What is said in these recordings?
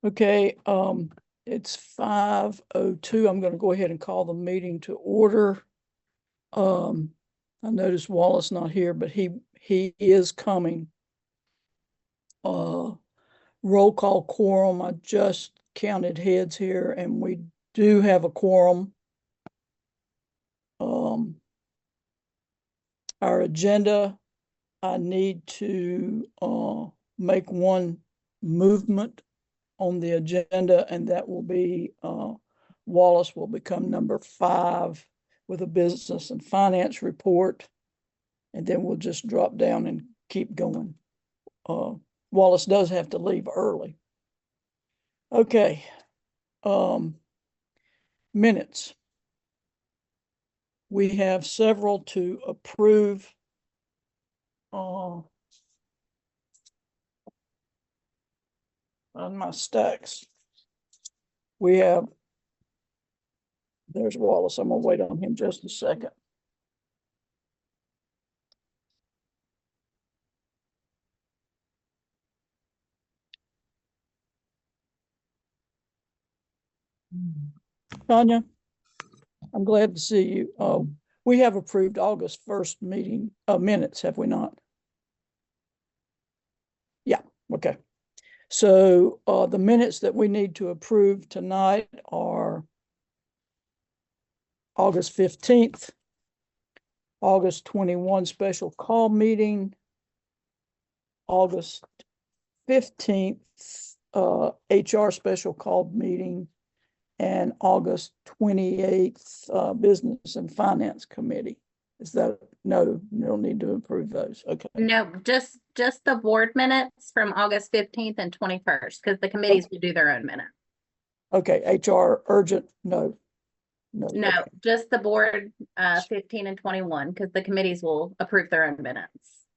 Okay, it's 5:02. I'm going to go ahead and call the meeting to order. I noticed Wallace not here, but he is coming. Roll call quorum. I just counted heads here, and we do have a quorum. Our agenda, I need to make one movement on the agenda, and that will be Wallace will become number 5 with a business and finance report, and then we'll just drop down and keep going. Wallace does have to leave early. Okay. Minutes. We have several to approve. On my stacks. We have, there's Wallace. I'm gonna wait on him just a second. Tanya, I'm glad to see you. We have approved August 1st meeting minutes, have we not? Yeah, okay. So the minutes that we need to approve tonight are August 15th, August 21 special call meeting, August 15th HR special call meeting, and August 28th Business and Finance Committee. Is that, no, you don't need to approve those. Okay. No, just the board minutes from August 15th and 21st, because the committees will do their own minutes. Okay, HR urgent, no. No, okay. Just the board 15 and 21, because the committees will approve their own minutes.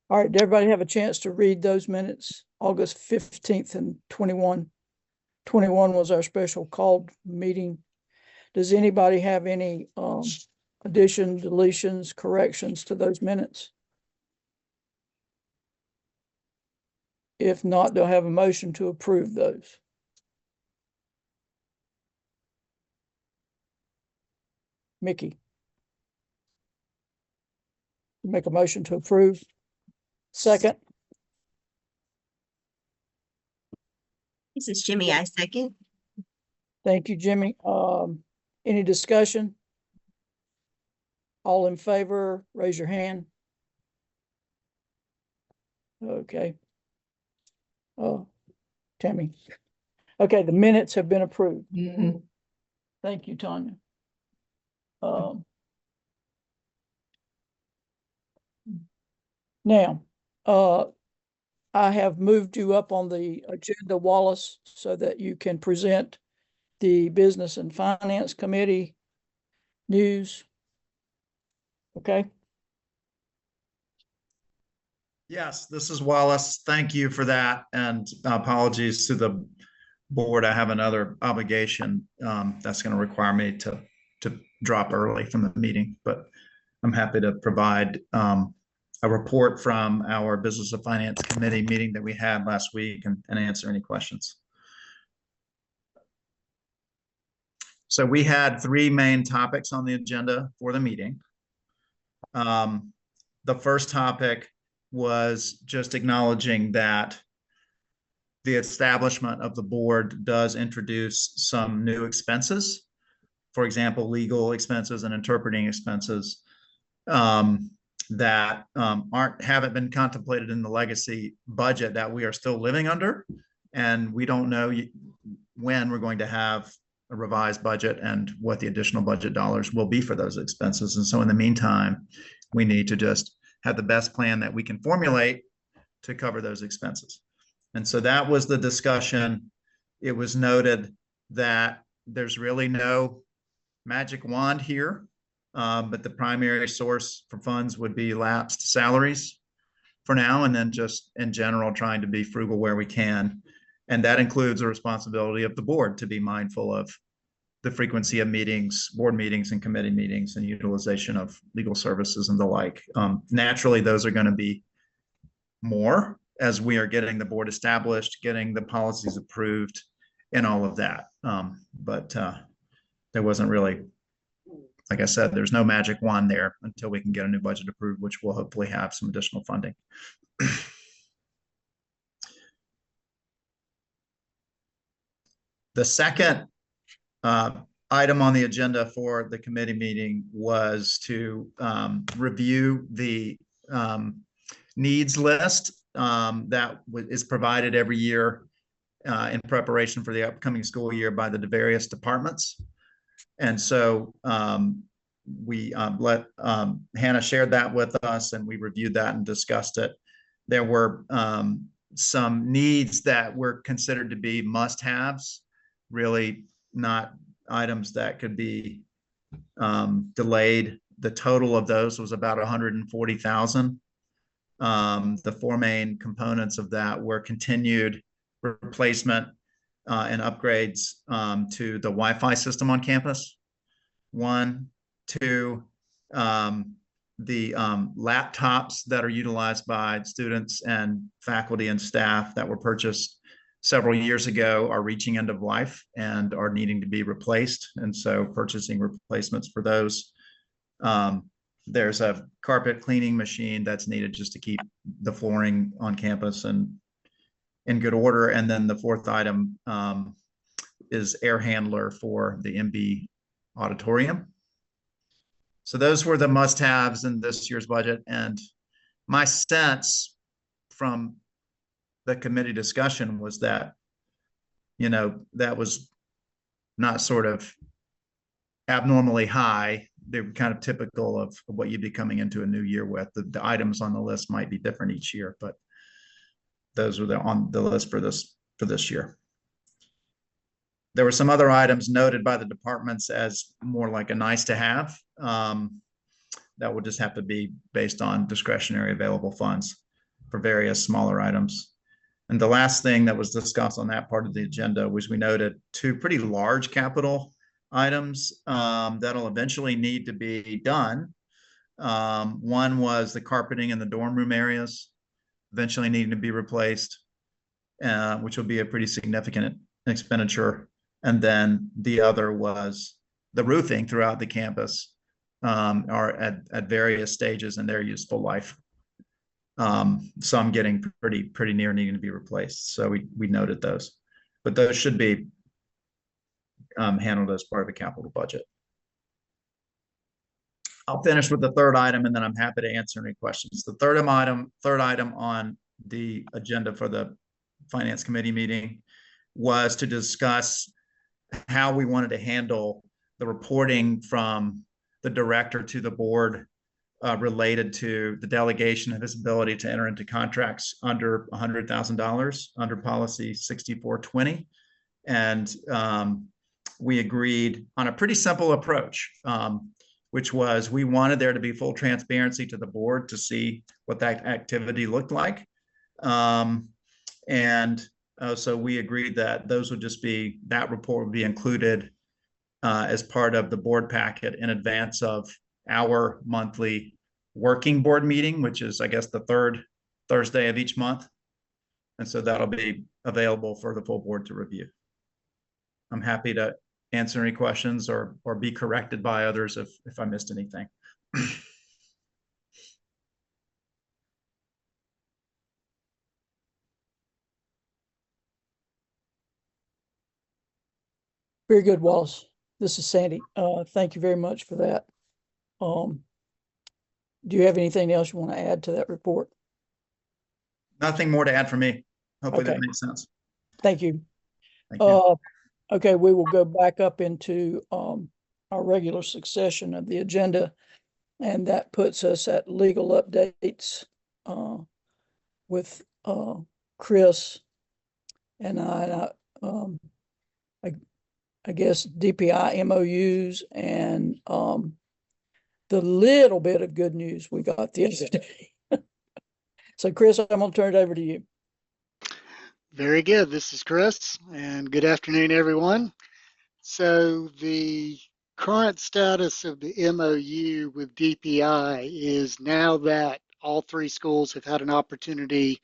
All right, did everybody have a chance to read those minutes? August 15th and 21. 21 was our special called meeting. Does anybody have any additions, deletions, corrections to those minutes? If not, do I have a motion to approve those? Mickey. Make a motion to approve. Second. This is Jimmy. I second. Thank you, Jimmy. Any discussion? All in favor, raise your hand. Okay. Tammy. Okay, the minutes have been approved. Thank you, Tanya. Now, I have moved you up on the agenda, Wallace, so that you can present the Business and Finance Committee news. Okay. Yes, this is Wallace. Thank you for that. And apologies to the board. I have another obligation that's going to require me to drop early from the meeting, but I'm happy to provide a report from our Business and Finance Committee meeting that we had last week and answer any questions. So we had 3 main topics on the agenda for the meeting. The first topic was just acknowledging that the establishment of the board does introduce some new expenses. For example, legal expenses and interpreting expenses that haven't been contemplated in the legacy budget that we are still living under. And we don't know when we're going to have a revised budget and what the additional budget dollars will be for those expenses. And so in the meantime, we need to just have the best plan that we can formulate to cover those expenses. And so that was the discussion. It was noted that there's really no magic wand here, but the primary source for funds would be lapsed salaries for now, and then just in general trying to be frugal where we can. And that includes a responsibility of the board to be mindful of the frequency of meetings, board meetings and committee meetings, and utilization of legal services and the like. Naturally, those are going to be more as we are getting the board established, getting the policies approved, in all of that. But there wasn't really, like I said, there's no magic wand there until we can get a new budget approved, which will hopefully have some additional funding. The second item on the agenda for the committee meeting was to review the needs list that is provided every year in preparation for the upcoming school year by the various departments. And so we let Hannah shared that with us, and we reviewed that and discussed it. There were some needs that were considered to be must-haves, really not items that could be delayed. The total of those was about 140,000. The four main components of that were continued replacement and upgrades to the Wi-Fi system on campus. One, two, the laptops that are utilized by students and faculty and staff that were purchased several years ago are reaching end of life and are needing to be replaced. And so purchasing replacements for those. There's a carpet cleaning machine that's needed just to keep the flooring on campus and in good order. And then the fourth item is air handler for the MB auditorium. So those were the must-haves in this year's budget. And my sense from the committee discussion was that, that was not sort of abnormally high. They were kind of typical of what you'd be coming into a new year with. The items on the list might be different each year, but those were on the list for this year. There were some other items noted by the departments as more like a nice to have. That would just have to be based on discretionary available funds for various smaller items. And the last thing that was discussed on that part of the agenda was we noted two pretty large capital items that'll eventually need to be done. One was the carpeting in the dorm room areas, eventually needing to be replaced, which will be a pretty significant expenditure. And then the other was the roofing throughout the campus are at various stages in their useful life. Some getting pretty near needing to be replaced. So we noted those, but those should be handled as part of a capital budget. I'll finish with the third item, and then I'm happy to answer any questions. The third item on the agenda for the Finance Committee meeting was to discuss how we wanted to handle the reporting from the director to the board related to the delegation of his ability to enter into contracts under $100,000 under policy 6420. And we agreed on a pretty simple approach, which was we wanted there to be full transparency to the board to see what that activity looked like. So we agreed that those would just be, that report would be included as part of the board packet in advance of our monthly working board meeting, which is, I guess, the third Thursday of each month. And so that'll be available for the full board to review. I'm happy to answer any questions or be corrected by others if I missed anything. Very good, Wallace. This is Sandy. Thank you very much for that. Do you have anything else you want to add to that report? Nothing more to add for me. Hopefully Okay. that makes sense. Thank you. Thank you. Okay, we will go back up into our regular succession of the agenda, and that puts us at legal updates with Chris and I guess DPI MOUs and the little bit of good news we got the other day. So Chris, I'm gonna turn it over to you. Very good. This is Chris, and good afternoon, everyone. So the current status of the MOU with DPI is now that all three schools have had an opportunity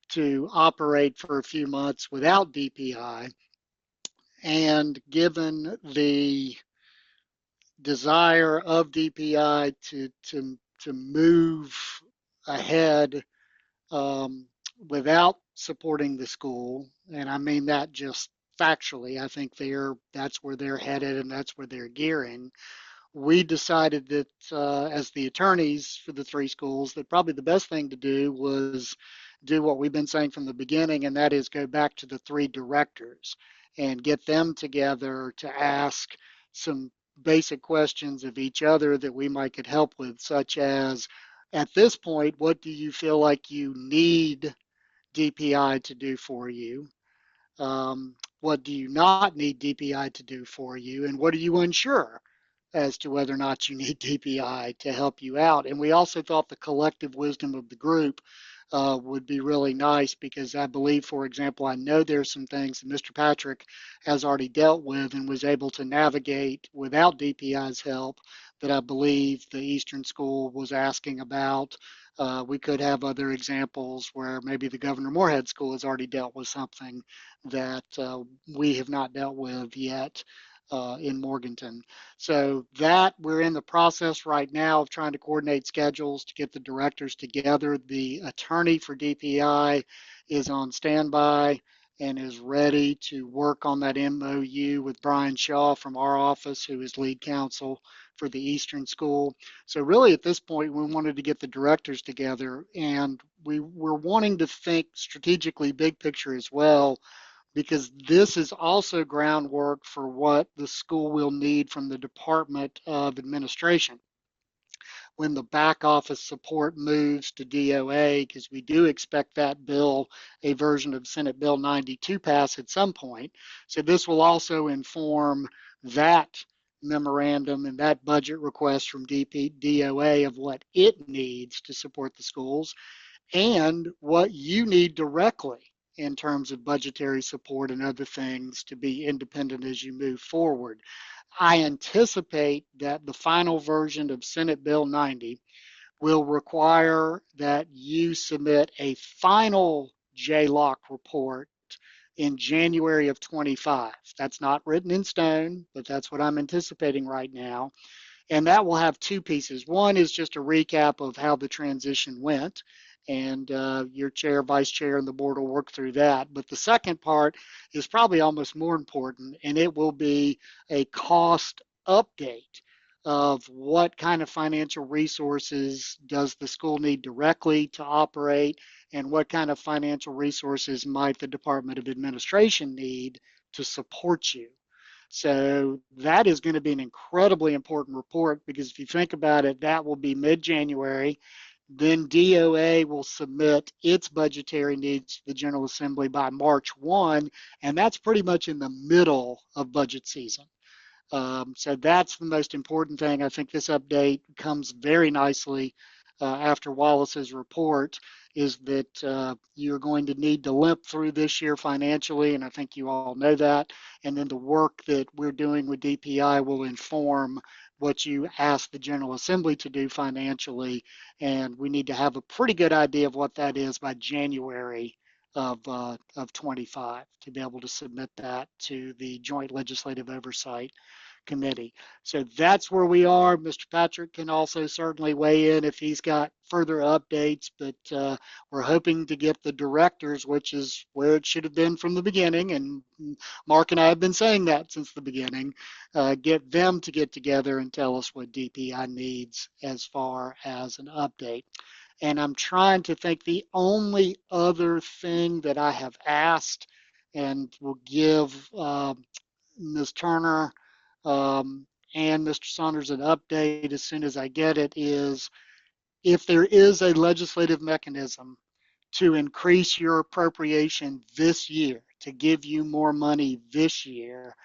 to operate for a few months without DPI. And given the desire of DPI to move ahead without supporting the school, and I mean that just factually, I think that's where they're headed and that's where they're gearing. We decided that as the attorneys for the three schools, that probably the best thing to do was do what we've been saying from the beginning, and that is go back to the three directors and get them together to ask some basic questions of each other that we might could help with, such as, at this point, what do you feel like you need DPI to do for you? What do you not need DPI to do for you? And what are you unsure as to whether or not you need DPI to help you out? And we also thought the collective wisdom of the group would be really nice, because I believe, for example, I know there's some things that Mr. Patrick has already dealt with and was able to navigate without DPI's help that I believe the Eastern School was asking about. We could have other examples where maybe the Governor Moorhead School has already dealt with something that we have not dealt with yet in Morganton. So that we're in the process right now of trying to coordinate schedules to get the directors together. The attorney for DPI is on standby and is ready to work on that MOU with Brian Shaw from our office, who is lead counsel for the Eastern School. So really at this point, we wanted to get the directors together, and we're wanting to think strategically big picture as well, because this is also groundwork for what the school will need from the Department of Administration when the back office support moves to DOA, because we do expect that bill, a version of Senate Bill 90, to pass at some point. So this will also inform that memorandum and that budget request from DOA of what it needs to support the schools and what you need directly in terms of budgetary support and other things to be independent as you move forward. I anticipate that the final version of Senate Bill 90 will require that you submit a final JLOC report in January of 25. That's not written in stone, but that's what I'm anticipating right now. And that will have two pieces. One is just a recap of how the transition went, and your chair, vice chair, and the board will work through that. But the second part is probably almost more important, and it will be a cost update of what kind of financial resources does the school need directly to operate, and what kind of financial resources might the Department of Administration need to support you. So that is going to be an incredibly important report, because if you think about it, that will be mid-January. Then DOA will submit its budgetary needs to the General Assembly by March 1, and that's pretty much in the middle of budget season. So that's the most important thing. I think this update comes very nicely after Wallace's report, is that you're going to need to limp through this year financially, and I think you all know that. And then the work that we're doing with DPI will inform what you ask the General Assembly to do financially, and we need to have a pretty good idea of what that is by January of 25 to be able to submit that to the Joint Legislative Oversight Committee. So that's where we are. Mr. Patrick can also certainly weigh in if he's got further updates, but we're hoping to get the directors, which is where it should have been from the beginning, and Mark and I have been saying that since the beginning, get them to get together and tell us what DPI needs as far as an update. And I'm trying to think, the only other thing that I have asked and will give Ms. Turner and Mr. Saunders an update as soon as I get it, is if there is a legislative mechanism to increase your appropriation this year, to give you more money this year,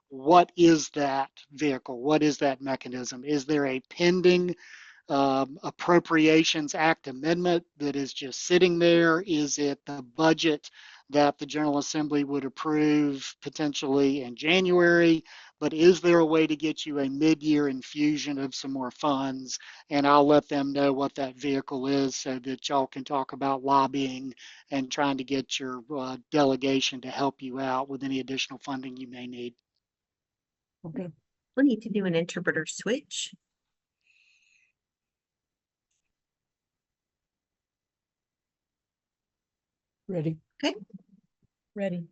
what is that vehicle? What is that mechanism? Is there a pending Appropriations Act amendment that is just sitting there? Is it the budget that the General Assembly would approve potentially in January, but is there a way to get you a mid-year infusion of some more funds? And I'll let them know what that vehicle is so that y'all can talk about lobbying and trying to get your delegation to help you out with any additional funding you may need. Okay, We need to do an interpreter switch. ready? Okay. Ready.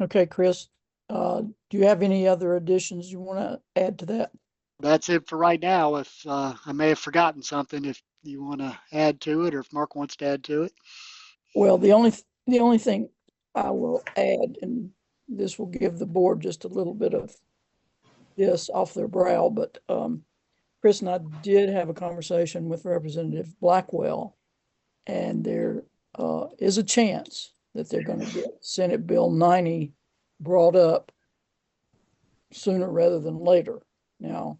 Okay, Chris, do you have any other additions you want to add to that? That's it for right now. If I may have forgotten something, if you want to add to it, or if Mark wants to add to it. Well, the only thing I will add, and this will give the board just a little bit of this off their brow, but Chris and I did have a conversation with Representative Blackwell, and there is a chance that they're going to get Senate Bill 90 brought up sooner rather than later. Now,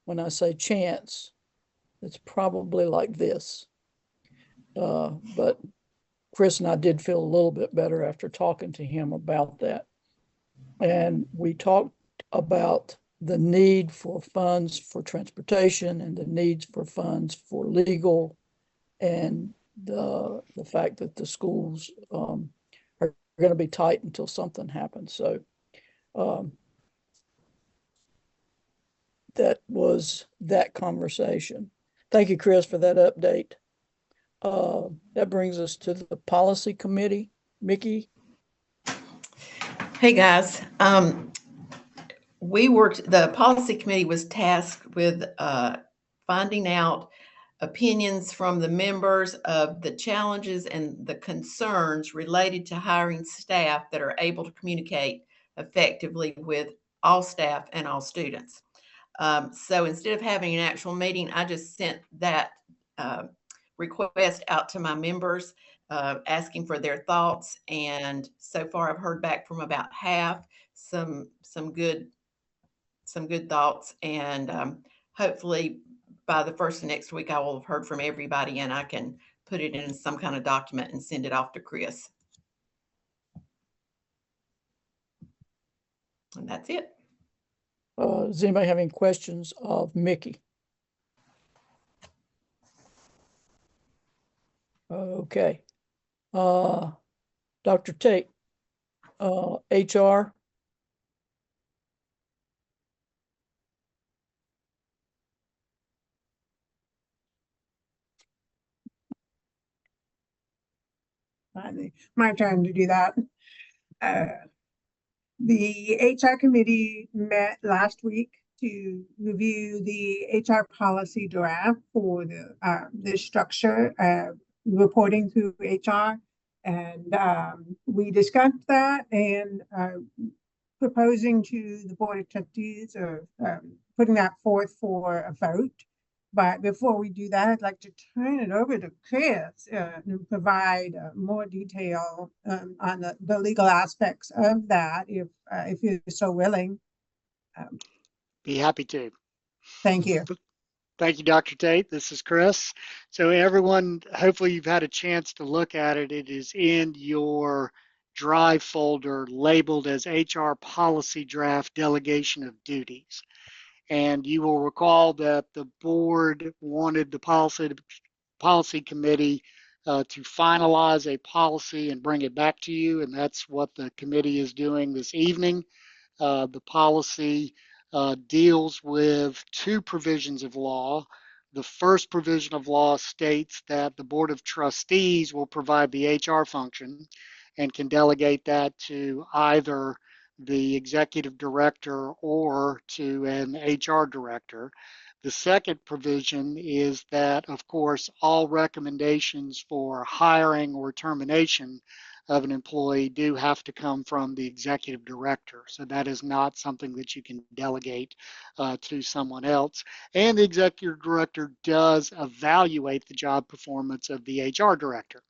when I say chance, it's probably like this. But Chris and I did feel a little bit better after talking to him about that. And we talked about the need for funds for transportation and the needs for funds for legal, and the fact that the schools are going to be tight until something happens. So that was that conversation. Thank you, Chris, for that update. That brings us to the policy committee. Mickey? Hey, guys. The policy committee was tasked with finding out opinions from the members of the challenges and the concerns related to hiring staff that are able to communicate effectively with all staff and all students. So instead of having an actual meeting, I just sent that request out to my members, asking for their thoughts. And so far, I've heard back from about half, some good thoughts, and hopefully by the first of next week, I will have heard from everybody, and I can put it in some kind of document and send it off to Chris. And that's it. Does anybody have any questions of Mickey? Okay. Dr. Tate, HR. Finally, my turn to do that. The HR committee met last week to review the HR policy draft for the structure reporting through HR. And we discussed that and proposing to the Board of Trustees or putting that forth for a vote. But before we do that, I'd like to turn it over to Chris to provide more detail on the legal aspects of that, if you're so willing. Be happy to. Thank you. Thank you, Dr. Tate. This is Chris. So everyone, hopefully you've had a chance to look at it. It is in your Drive folder labeled as HR Policy Draft Delegation of Duties. And you will recall that the board wanted the policy committee to finalize a policy and bring it back to you, and that's what the committee is doing this evening. The policy deals with two provisions of law. The first provision of law states that the Board of Trustees will provide the HR function and can delegate that to either the executive director or to an HR director. The second provision is that, of course, all recommendations for hiring or termination of an employee do have to come from the executive director. So that is not something that you can delegate to someone else. And the executive director does evaluate the job performance of the HR director.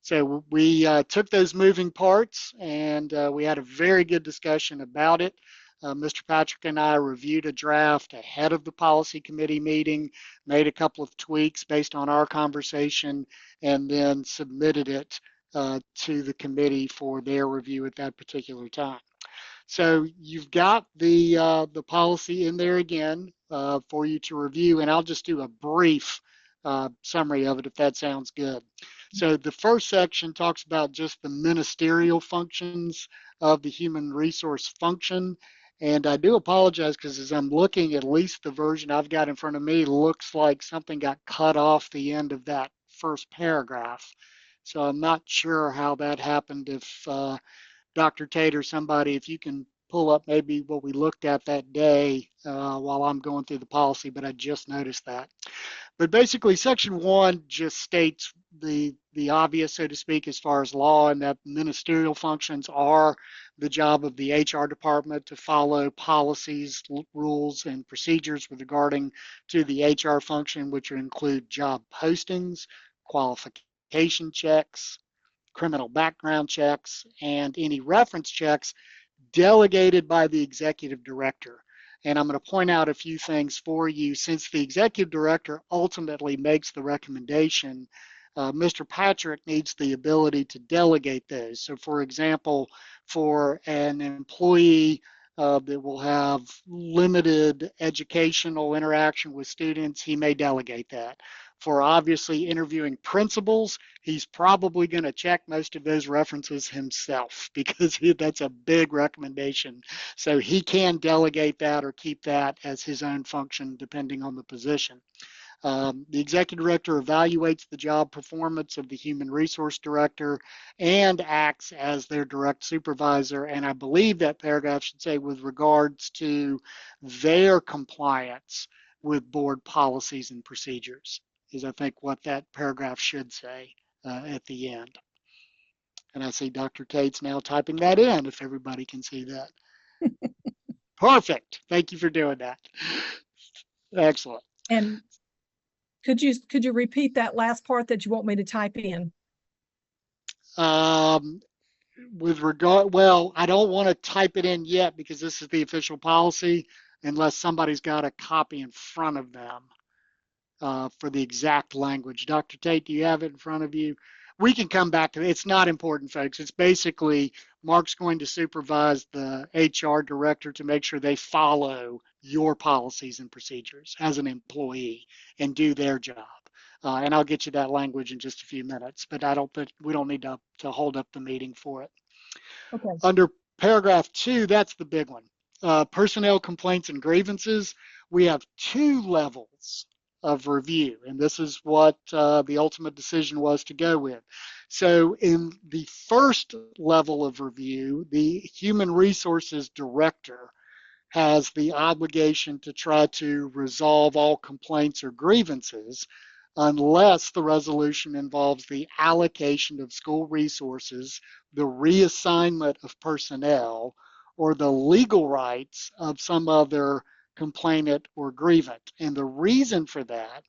So we took those moving parts and we had a very good discussion about it. Mr. Patrick and I reviewed a draft ahead of the policy committee meeting, made a couple of tweaks based on our conversation, and then submitted it to the committee for their review at that particular time. So you've got the policy in there again for you to review, and I'll just do a brief summary of it if that sounds good. So the first section talks about just the ministerial functions of the human resource function. And I do apologize because as I'm looking, at least the version I've got in front of me looks like something got cut off the end of that first paragraph. So I'm not sure how that happened. If Dr. Tate or somebody, if you can pull up maybe what we looked at that day while I'm going through the policy, but I just noticed that. But basically, Section 1 just states the obvious, so to speak, as far as law, and that ministerial functions are the job of the HR department to follow policies, rules, and procedures with regarding to the HR function, which include job postings, qualification checks, criminal background checks, and any reference checks delegated by the executive director. And I'm going to point out a few things for you. Since the executive director ultimately makes the recommendation, Mr. Patrick needs the ability to delegate those. So for example, for an employee that will have limited educational interaction with students, he may delegate that. For obviously interviewing principals, he's probably going to check most of those references himself because that's a big recommendation. So he can delegate that or keep that as his own function depending on the position. The executive director evaluates the job performance of the human resource director and acts as their direct supervisor. And I believe that paragraph should say with regards to their compliance with board policies and procedures, is I think what that paragraph should say at the end. And I see Dr. Tate's now typing that in, if everybody can see that. Perfect. Thank you for doing that. Excellent. And could you repeat that last part that you want me to type in? With regard, well, I don't want to type it in yet because this is the official policy unless somebody's got a copy in front of them for the exact language. Dr. Tate, do you have it in front of you? We can come back to it. It's not important, folks. It's basically Mark's going to supervise the HR director to make sure they follow your policies and procedures as an employee and do their job. And I'll get you that language in just a few minutes, but we don't need to hold up the meeting for it. Okay. Under paragraph 2, that's the big one. Personnel complaints and grievances. We have 2 levels of review, and this is what the ultimate decision was to go with. So in the first level of review, the human resources director has the obligation to try to resolve all complaints or grievances unless the resolution involves the allocation of school resources, the reassignment of personnel, or the legal rights of some other complainant or grievant. And the reason for that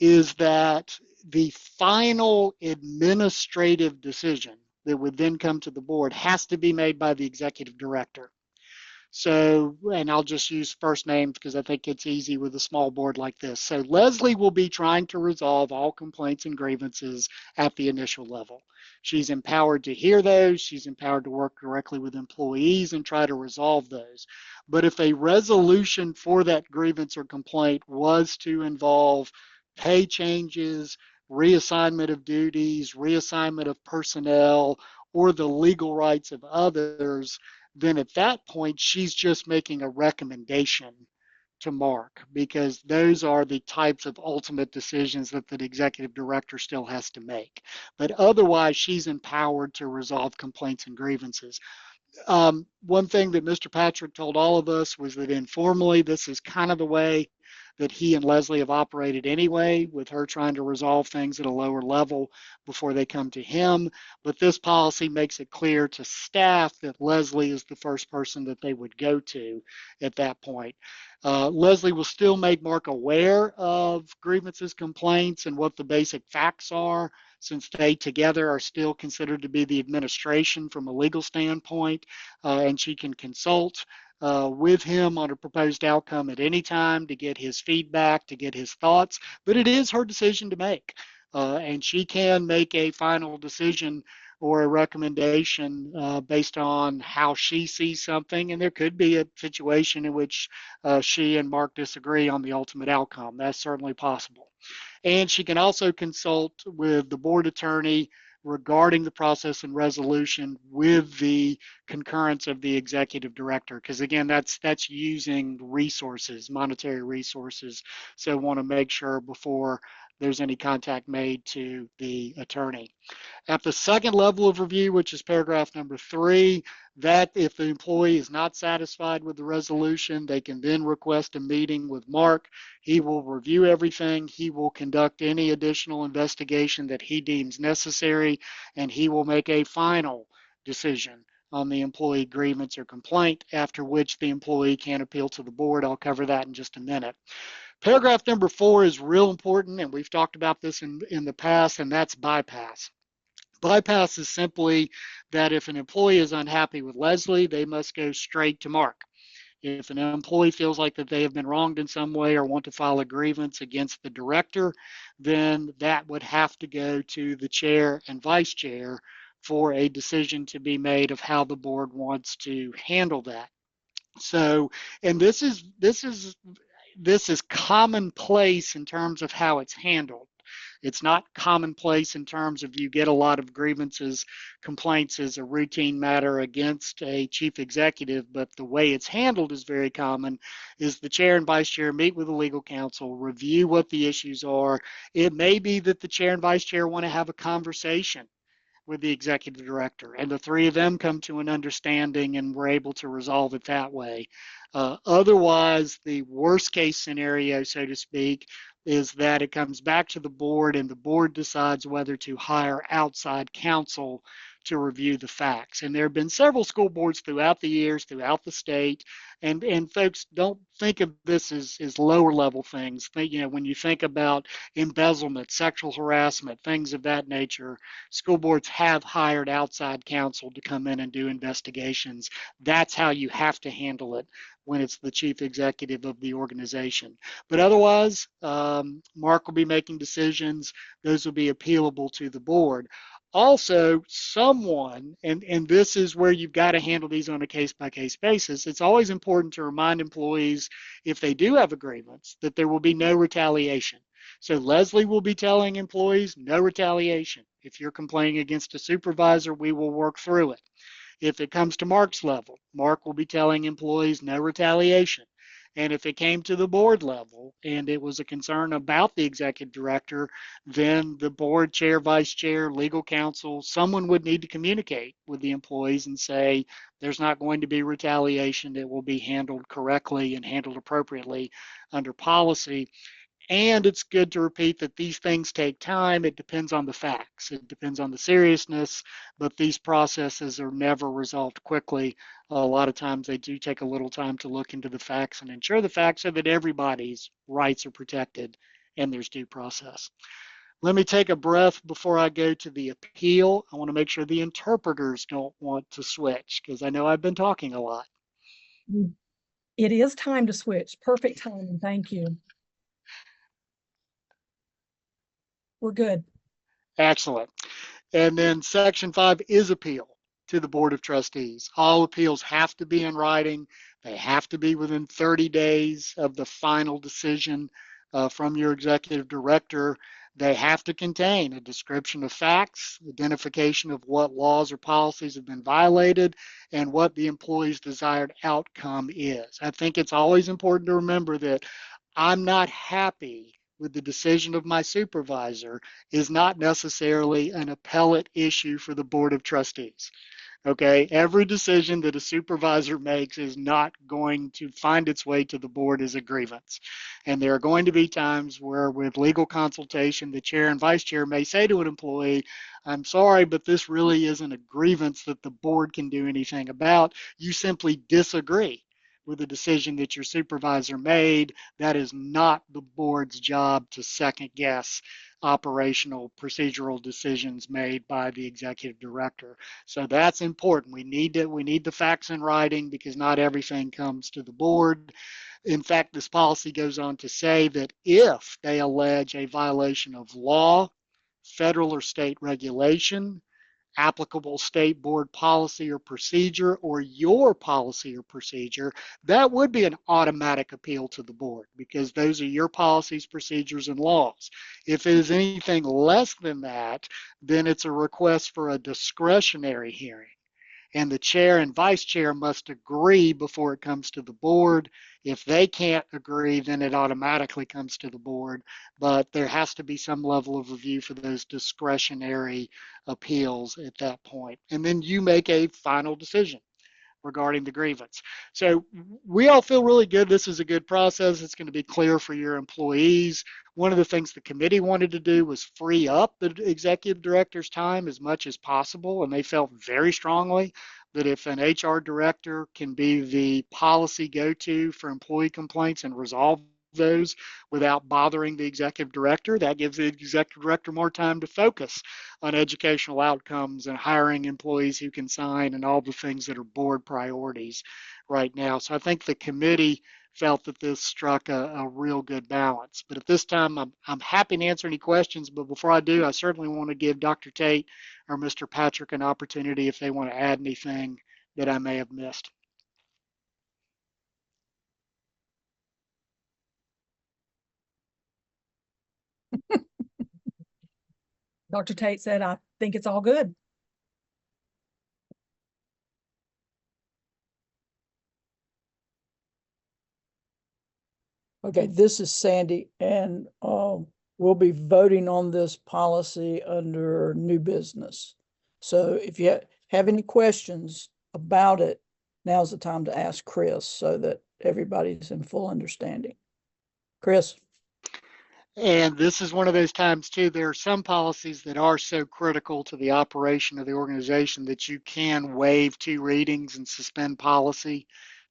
is that the final administrative decision that would then come to the board has to be made by the executive director. So, and I'll just use first names because I think it's easy with a small board like this. So Leslie will be trying to resolve all complaints and grievances at the initial level. She's empowered to hear those. She's empowered to work directly with employees and try to resolve those. But if a resolution for that grievance or complaint was to involve pay changes, reassignment of duties, reassignment of personnel, or the legal rights of others, then at that point, she's just making a recommendation to Mark because those are the types of ultimate decisions that the executive director still has to make. But otherwise, she's empowered to resolve complaints and grievances. One thing that Mr. Patrick told all of us was that informally, this is kind of the way that he and Leslie have operated anyway, with her trying to resolve things at a lower level before they come to him. But this policy makes it clear to staff that Leslie is the first person that they would go to at that point. Leslie will still make Mark aware of grievances, complaints, and what the basic facts are, since they together are still considered to be the administration from a legal standpoint, and she can consult with him on a proposed outcome at any time to get his feedback, to get his thoughts, but it is her decision to make. And she can make a final decision or a recommendation based on how she sees something. And there could be a situation in which she and Mark disagree on the ultimate outcome. That's certainly possible. And she can also consult with the board attorney regarding the process and resolution with the concurrence of the executive director. Because again, that's using resources, monetary resources. So want to make sure before there's any contact made to the attorney. At the second level of review, which is paragraph number 3, that if the employee is not satisfied with the resolution, they can then request a meeting with Mark. He will review everything. He will conduct any additional investigation that he deems necessary, and he will make a final decision on the employee grievance or complaint, after which the employee can appeal to the board. I'll cover that in just a minute. Paragraph number 4 is real important, and we've talked about this in the past, and that's bypass. Bypass is simply that if an employee is unhappy with Leslie, they must go straight to Mark. If an employee feels like that they have been wronged in some way or want to file a grievance against the director, then that would have to go to the chair and vice chair for a decision to be made of how the board wants to handle that. So, and this is commonplace in terms of how it's handled. It's not commonplace in terms of you get a lot of grievances, complaints as a routine matter against a chief executive, but the way it's handled is very common, is the chair and vice chair meet with the legal counsel, review what the issues are. It may be that the chair and vice chair want to have a conversation with the executive director, and the three of them come to an understanding and we're able to resolve it that way. Otherwise, the worst case scenario, so to speak, is that it comes back to the board and the board decides whether to hire outside counsel to review the facts. And there have been several school boards throughout the years, throughout the state, and folks, don't think of this as lower level things. When you think about embezzlement, sexual harassment, things of that nature, school boards have hired outside counsel to come in and do investigations. That's how you have to handle it when it's the chief executive of the organization. But otherwise, Mark will be making decisions. Those will be appealable to the board. Also, someone, and this is where you've got to handle these on a case-by-case basis, it's always important to remind employees, if they do have a grievance, that there will be no retaliation. So Leslie will be telling employees, no retaliation. If you're complaining against a supervisor, we will work through it. If it comes to Mark's level, Mark will be telling employees no retaliation. And if it came to the board level and it was a concern about the executive director, then the board chair, vice chair, legal counsel, someone would need to communicate with the employees and say, there's not going to be retaliation. It will be handled correctly and handled appropriately under policy. And it's good to repeat that these things take time. It depends on the facts. It depends on the seriousness, but these processes are never resolved quickly. A lot of times they do take a little time to look into the facts and ensure the facts so that everybody's rights are protected and there's due process. Let me take a breath before I go to the appeal. I want to make sure the interpreters don't want to switch because I know I've been talking a lot. It is time to switch. Perfect timing. Thank you. We're good. Excellent. And then section 5 is appeal to the Board of Trustees. All appeals have to be in writing. They have to be within 30 days of the final decision from your executive director. They have to contain a description of facts, identification of what laws or policies have been violated, and what the employee's desired outcome is. I think it's always important to remember that I'm not happy with the decision of my supervisor is not necessarily an appellate issue for the Board of Trustees. Okay, every decision that a supervisor makes is not going to find its way to the board as a grievance. And there are going to be times where with legal consultation, the chair and vice chair may say to an employee, I'm sorry, but this really isn't a grievance that the board can do anything about. You simply disagree with the decision that your supervisor made. That is not the board's job to second guess operational procedural decisions made by the executive director. So that's important. We need the facts in writing because not everything comes to the board. In fact, this policy goes on to say that if they allege a violation of law, federal or state regulation, applicable state board policy or procedure or your policy or procedure, that would be an automatic appeal to the board because those are your policies, procedures, and laws. If it is anything less than that, then it's a request for a discretionary hearing. And the chair and vice chair must agree before it comes to the board. If they can't agree, then it automatically comes to the board. But there has to be some level of review for those discretionary appeals at that point. And then you make a final decision regarding the grievance. So we all feel really good. This is a good process. It's going to be clear for your employees. One of the things the committee wanted to do was free up the executive director's time as much as possible. And they felt very strongly that if an HR director can be the policy go-to for employee complaints and resolve those without bothering the executive director, that gives the executive director more time to focus on educational outcomes and hiring employees who can sign and all the things that are board priorities right now. So I think the committee felt that this struck a real good balance. But at this time, I'm happy to answer any questions. But before I do, I certainly want to give Dr. Tate or Mr. Patrick an opportunity if they want to add anything that I may have missed. Dr. Tate said, I think it's all good. Okay, this is Sandy, and we'll be voting on this policy under new business. So if you have any questions about it, now's the time to ask Chris so that everybody's in full understanding. Chris? And this is one of those times too, there are some policies that are so critical to the operation of the organization that you can waive 2 readings and suspend policy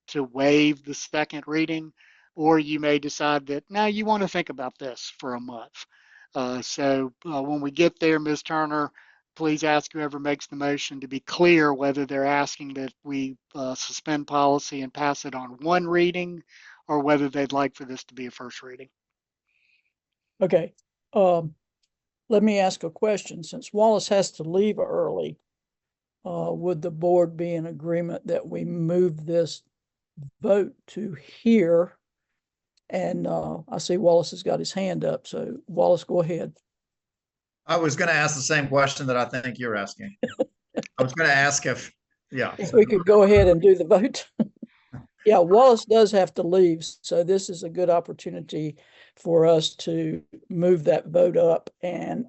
to waive the second reading, or you may decide that now you want to think about this for a month. When we get there, Ms. Turner, please ask whoever makes the motion to be clear whether they're asking that we suspend policy and pass it on 1 reading or whether they'd like for this to be a first reading. Okay, let me ask a question. Since Wallace has to leave early, would the board be in agreement that we move this vote to here? And I see Wallace has got his hand up, so Wallace, go ahead. I was going to ask the same question that I think you're asking. I was going to ask if, yeah. If we could go ahead and do the vote. Yeah, Wallace does have to leave, so this is a good opportunity for us to move that vote up and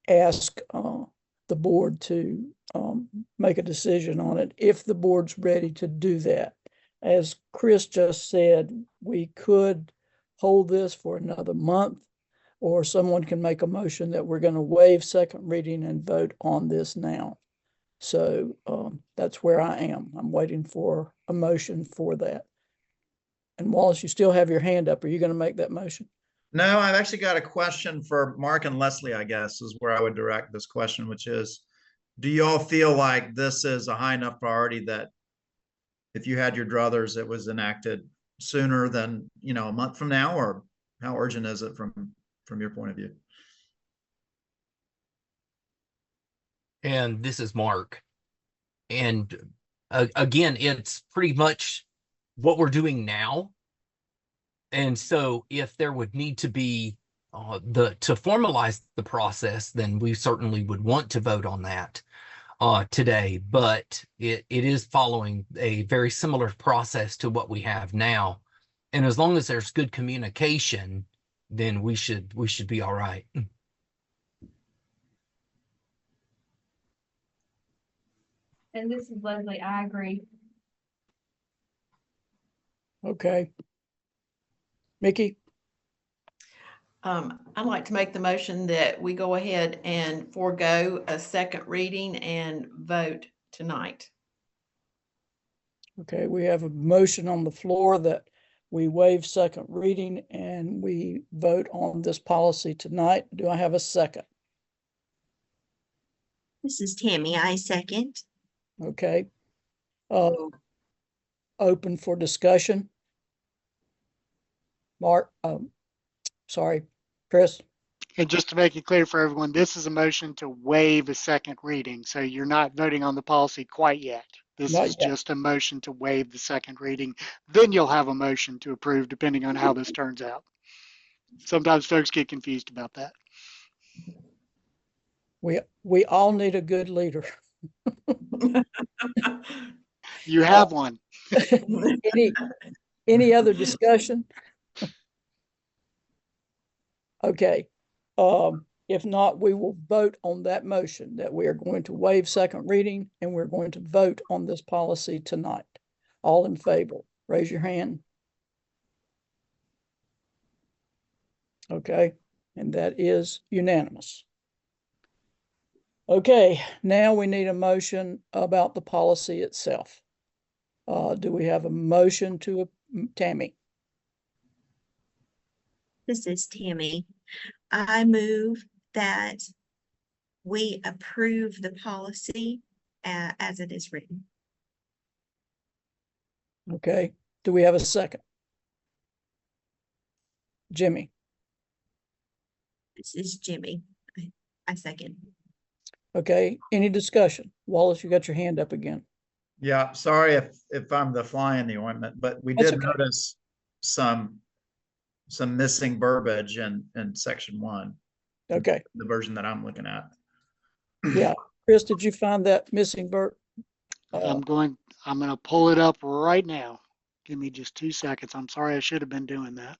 ask the board to make a decision on it if the board's ready to do that. As Chris just said, we could hold this for another month, or someone can make a motion that we're going to waive second reading and vote on this now. So that's where I am. I'm waiting for a motion for that. And Wallace, you still have your hand up. Are you going to make that motion? No, I've actually got a question for Mark and Leslie, I guess, is where I would direct this question, which is, do you all feel like this is a high enough priority that if you had your druthers, it was enacted sooner than, a month from now, or how urgent is it from your point of view? And this is Mark. And again, it's pretty much what we're doing now. And so if there would need to be to formalize the process, then we certainly would want to vote on that today. But it is following a very similar process to what we have now. And as long as there's good communication, then we should be all right. And this is Leslie. I agree. Okay. Mickey? I'd like to make the motion that we go ahead and forego a second reading and vote tonight. Okay, we have a motion on the floor that we waive second reading and we vote on this policy tonight. Do I have a second? This is Tammy. I second. Okay. Open for discussion. Mark, sorry, Chris? And just to make it clear for everyone, this is a motion to waive a second reading. So you're not voting on the policy quite yet. This Not is yet. just a motion to waive the second reading. Then you'll have a motion to approve depending on how this turns out. Sometimes folks get confused about that. We all need a good leader. You have one. Any other discussion? Okay. If not, we will vote on that motion that we are going to waive second reading and we're going to vote on this policy tonight. All in favor, raise your hand. Okay, and that is unanimous. Okay, now we need a motion about the policy itself. Do we have a motion to Tammy? This is Tammy. I move that we approve the policy as it is written. Okay, do we have a second? Jimmy? This is Jimmy. I second. Okay, any discussion? Wallace, you got your hand up again. Yeah, sorry if I'm the fly in the ointment, but we That's did okay. notice some missing verbiage in section 1, Okay, the version that I'm looking at. yeah. Chris, did you find that missing Bert? I'm going to pull it up right now. Give me just 2 seconds. I'm sorry, I should have been doing that.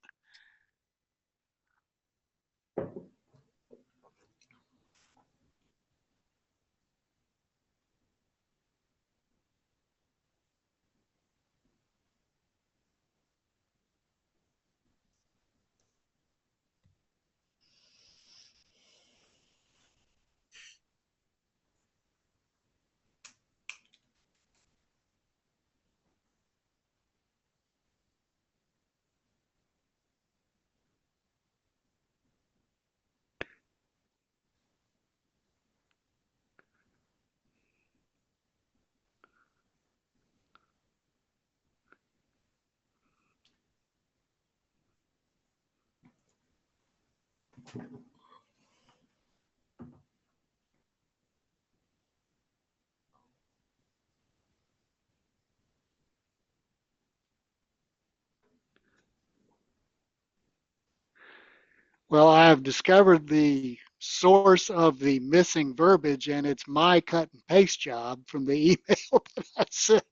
Well, I have discovered the source of the missing verbiage, and it's my cut and paste job from the email that I sent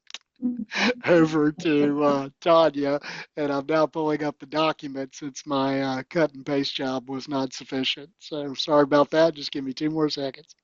over to Tanya, and I'm now pulling up the document since my cut and paste job was not sufficient. So sorry about that. Just give me 2 more seconds.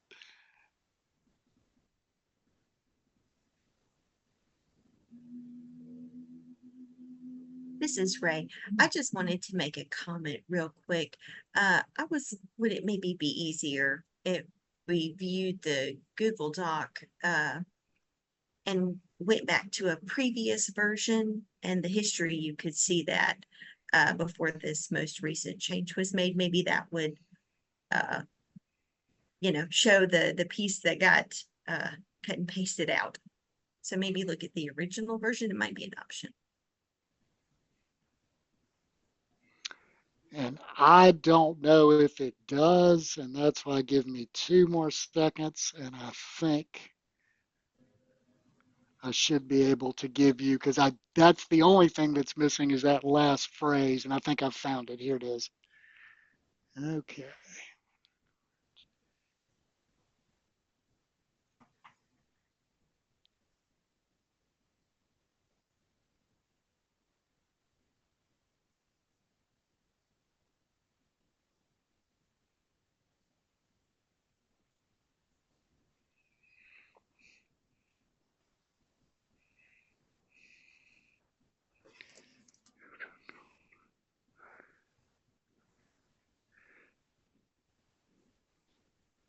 This is Ray. I just wanted to make a comment real quick. Would it maybe be easier if we viewed the Google Doc and went back to a previous version and the history, you could see that before this most recent change was made. Maybe that would, show the piece that got cut and pasted out. So maybe look at the original version. It might be an option. And I don't know if it does, and that's why give me 2 more seconds, and I think I should be able to give you, because that's the only thing that's missing is that last phrase, and I think I've found it. Here it is. Okay.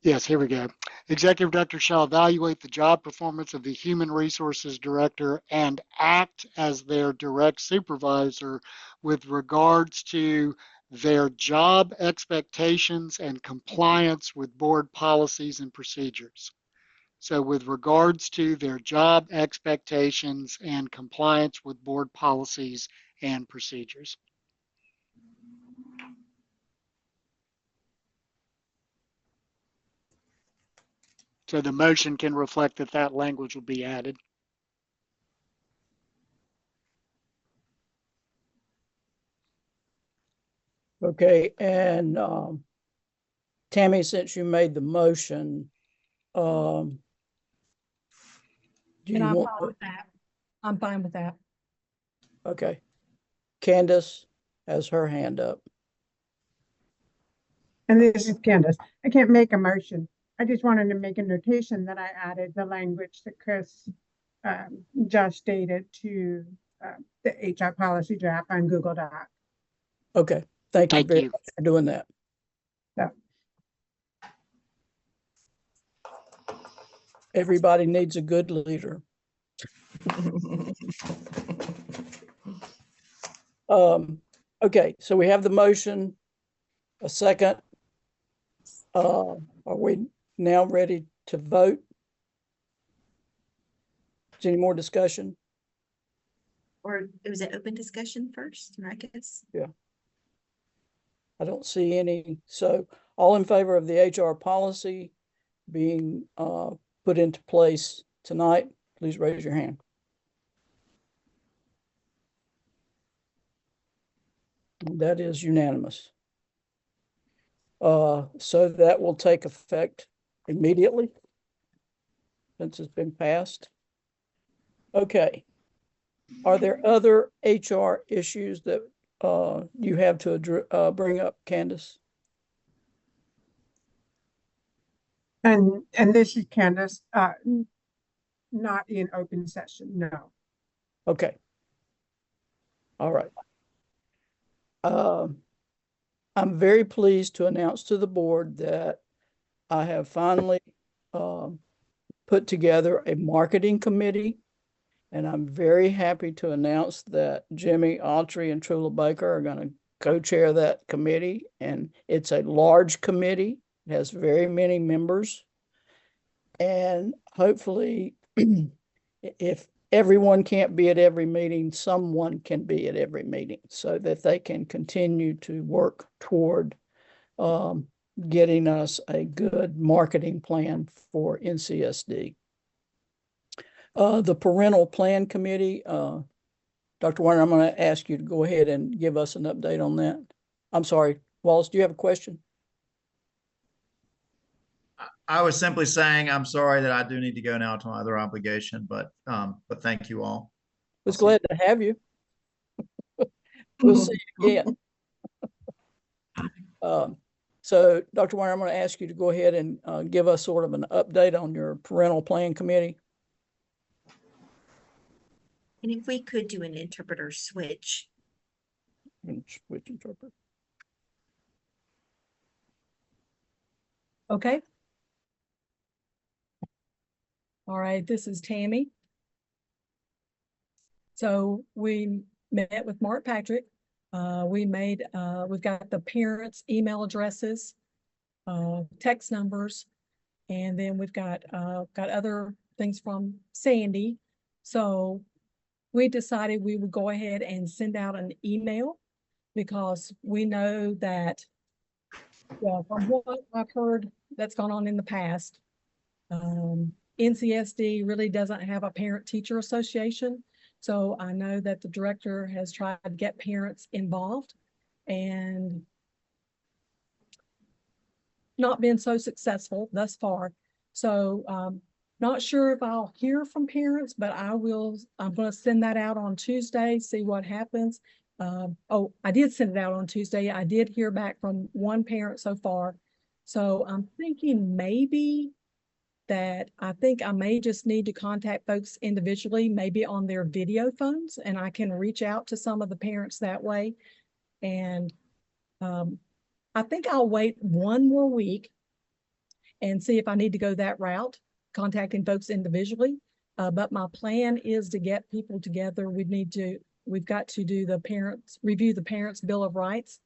Yes, here we go. Executive director shall evaluate the job performance of the human resources director and act as their direct supervisor with regards to their job expectations and compliance with board policies and procedures. So with regards to their job expectations and compliance with board policies and procedures. So the motion can reflect that that language will be added. Okay, and Tammy, since you made the motion, do And you I'm want, fine with that. I'm fine with that. okay. Candace has her hand up. And this is Candace. I can't make a motion. I just wanted to make a notation that I added the language that Chris just stated to the HR policy draft on Google Doc. Okay, thank you Thank very you. much for doing that. Yeah. Everybody needs a good leader. Okay, so we have the motion, a second. Are we now ready to vote? Is any more discussion? Or was it open discussion first, I guess? I don't see any. So all in favor of the HR policy being put into place tonight, please raise your hand. That is unanimous. So that will take effect immediately since it's been passed. Okay. Are there other HR issues that you have to bring up, Candace? And this is Candace, not in open session, no. Okay. All right. I'm very pleased to announce to the board that I have finally put together a marketing committee, and I'm very happy to announce that Jimmy Autry and Trula Baker are going to co-chair that committee, and it's a large committee. It has very many members, and hopefully, if everyone can't be at every meeting, someone can be at every meeting so that they can continue to work toward getting us a good marketing plan for NCSD. The Parental Plan Committee, Dr. Warner, I'm going to ask you to go ahead and give us an update on that. I'm sorry, Wallace, do you have a question? I was simply saying, I'm sorry that I do need to go now to my other obligation, but thank you all. Was glad to have you. We'll see you again. So Dr. Warner, I'm going to ask you to go ahead and give us sort of an update on your Parental Plan Committee. And if we could do an interpreter switch. Switch interpreter. Okay. All right, this is Tammy. So we met with Mark Patrick. We've got the parents' email addresses, text numbers, and then we've got other things from Sandy. So we decided we would go ahead and send out an email because we know that, well, from what I've heard that's gone on in the past, NCSD really doesn't have a parent-teacher association. So I know that the director has tried to get parents involved and not been so successful thus far. So not sure if I'll hear from parents, but I'm going to send that out on Tuesday, see what happens. Oh, I did send it out on Tuesday. I did hear back from one parent so far. So I'm thinking maybe that I think I may just need to contact folks individually, maybe on their video phones, and I can reach out to some of the parents that way. And I think I'll wait one more week and see if I need to go that route, contacting folks individually. But my plan is to get people together. We've got to do review the Parents' Bill of Rights,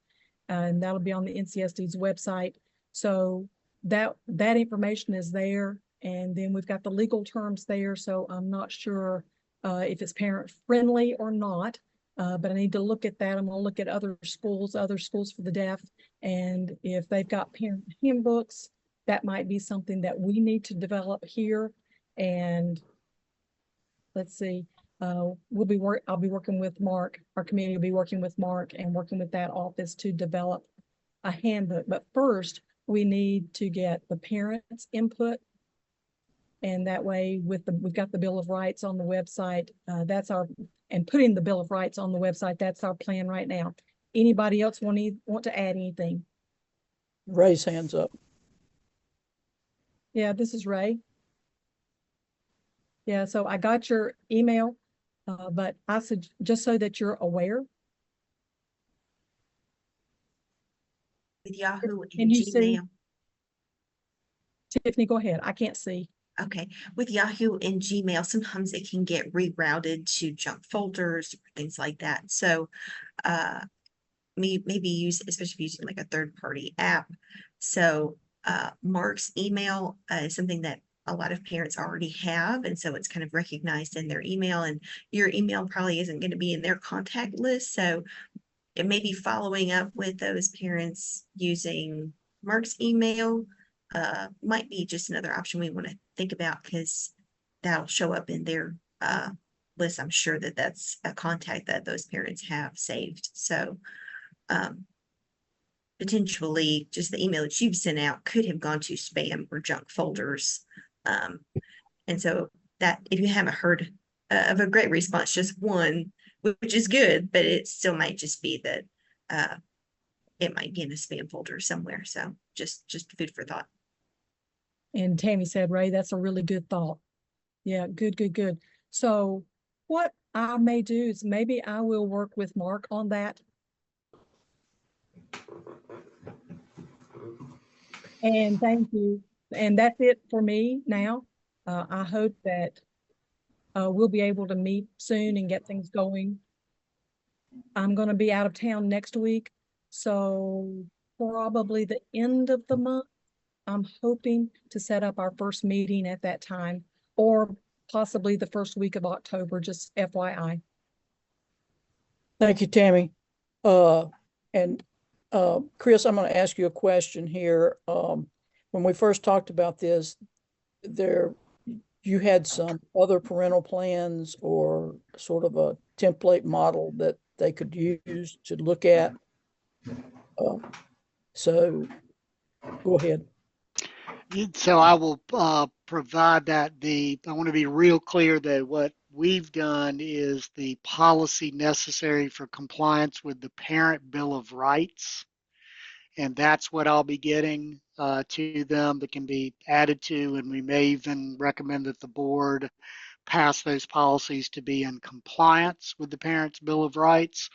and that'll be on the NCSD's website. So that information is there. And then we've got the legal terms there. So I'm not sure if it's parent friendly or not, but I need to look at that. I'm going to look at other schools for the deaf, and if they've got parent handbooks that might be something that we need to develop here. And let's see, I'll be working with Mark. Our committee will be working with Mark and working with that office to develop a handbook. But first, we need to get the parents' input. And that way, we've got the Bill of Rights on the website. And putting the Bill of Rights on the website, that's our plan right now. Anybody else want to add anything? Raise hands up. Yeah, this is Ray. Yeah, so I got your email, but I said, just so that you're aware. With Yahoo and Can you see? Gmail. Tiffany, go ahead. I can't see. Okay, with Yahoo and Gmail, sometimes it can get rerouted to junk folders, or things like that. So maybe use, especially if using like a third-party app. So Mark's email is something that a lot of parents already have, and so it's kind of recognized in their email, and your email probably isn't going to be in their contact list. So it may be following up with those parents using Mark's email might be just another option we want to think about, because that'll show up in their list. I'm sure that that's a contact that those parents have saved. So potentially just the email that you've sent out could have gone to spam or junk folders. And so that if you haven't heard of a great response, just one, which is good, but it still might just be that it might be in a spam folder somewhere. So just food for thought. And Tammy said, Ray, that's a really good thought. Yeah, good. So what I may do is maybe I will work with Mark on that. And thank you. And that's it for me now. I hope that we'll be able to meet soon and get things going. I'm going to be out of town next week, so probably the end of the month. I'm hoping to set up our first meeting at that time, or possibly the first week of October, just FYI. Thank you, Tammy. And Chris, I'm going to ask you a question here. When we first talked about this, you had some other parental plans or sort of a template model that they could use to look at. So go ahead. So I will provide that. I want to be real clear that what we've done is the policy necessary for compliance with the Parent Bill of Rights. And that's what I'll be getting to them that can be added to. And we may even recommend that the board pass those policies to be in compliance with the Parents Bill of Rights.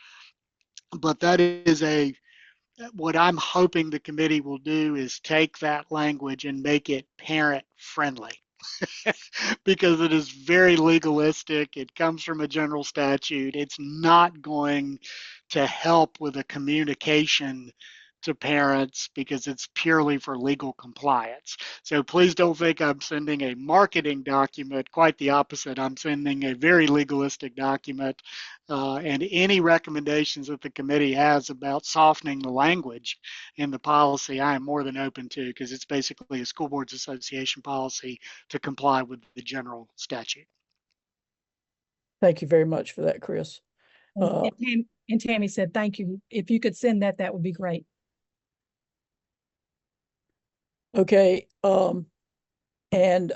But that is what I'm hoping the committee will do is take that language and make it parent friendly. Because it is very legalistic. It comes from a general statute. It's not going to help with a communication to parents because it's purely for legal compliance. So please don't think I'm sending a marketing document. Quite the opposite. I'm sending a very legalistic document. And any recommendations that the committee has about softening the language in the policy, I am more than open to, because it's basically a school boards association policy to comply with the general statute. Thank you very much for that, Chris. And Tammy said, thank you. If you could send that, that would be great. Okay, and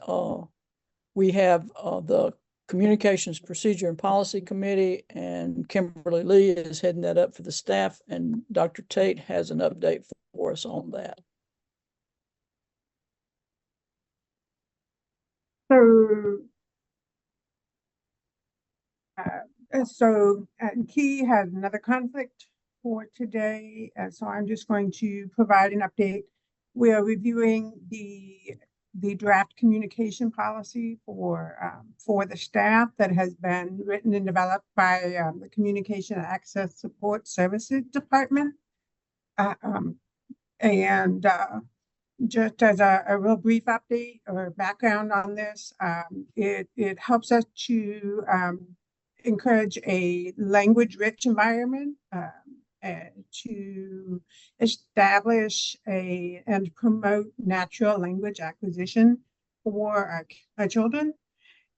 we have the Communications Procedure and Policy Committee, and Kimberly Lee is heading that up for the staff, and Dr. Tate has an update for us on that. So Key has another conflict for today, so I'm just going to provide an update. We are reviewing the draft communication policy for the staff that has been written and developed by the Communication and Access Support Services Department. Just as a real brief update or background on this, it helps us to encourage a language-rich environment to establish and promote natural language acquisition for our children.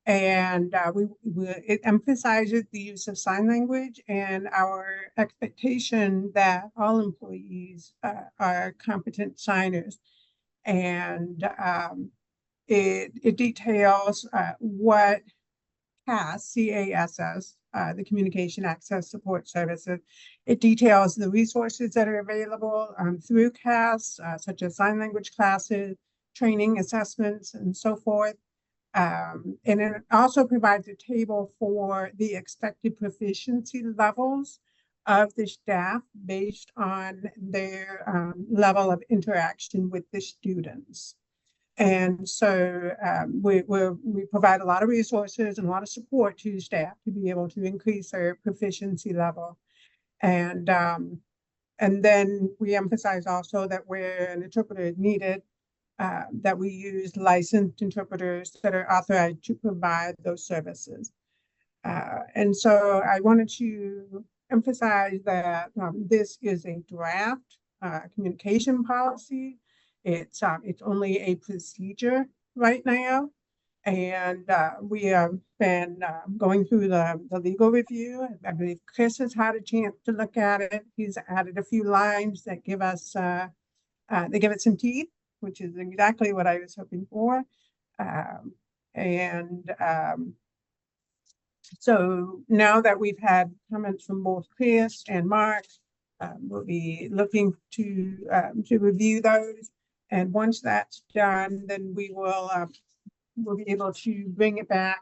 And it emphasizes the use of sign language and our expectation that all employees are competent signers. And it details what CASS, the Communication Access Support Services. It details the resources that are available through CAS, such as sign language classes, training, assessments, and so forth. And it also provides a table for the expected proficiency levels of the staff based on their level of interaction with the students. And so we provide a lot of resources and a lot of support to staff to be able to increase their proficiency level. And then we emphasize also that where an interpreter is needed, that we use licensed interpreters that are authorized to provide those services. And so I wanted to emphasize that this is a draft communication policy. It's only a procedure right now. And we have been going through the legal review. I believe Chris has had a chance to look at it. He's added a few lines that give us, they give it some teeth, which is exactly what I was hoping for. So now that we've had comments from both Chris and Mark, we'll be looking to review those. And once that's done, then we will we'll be able to bring it back,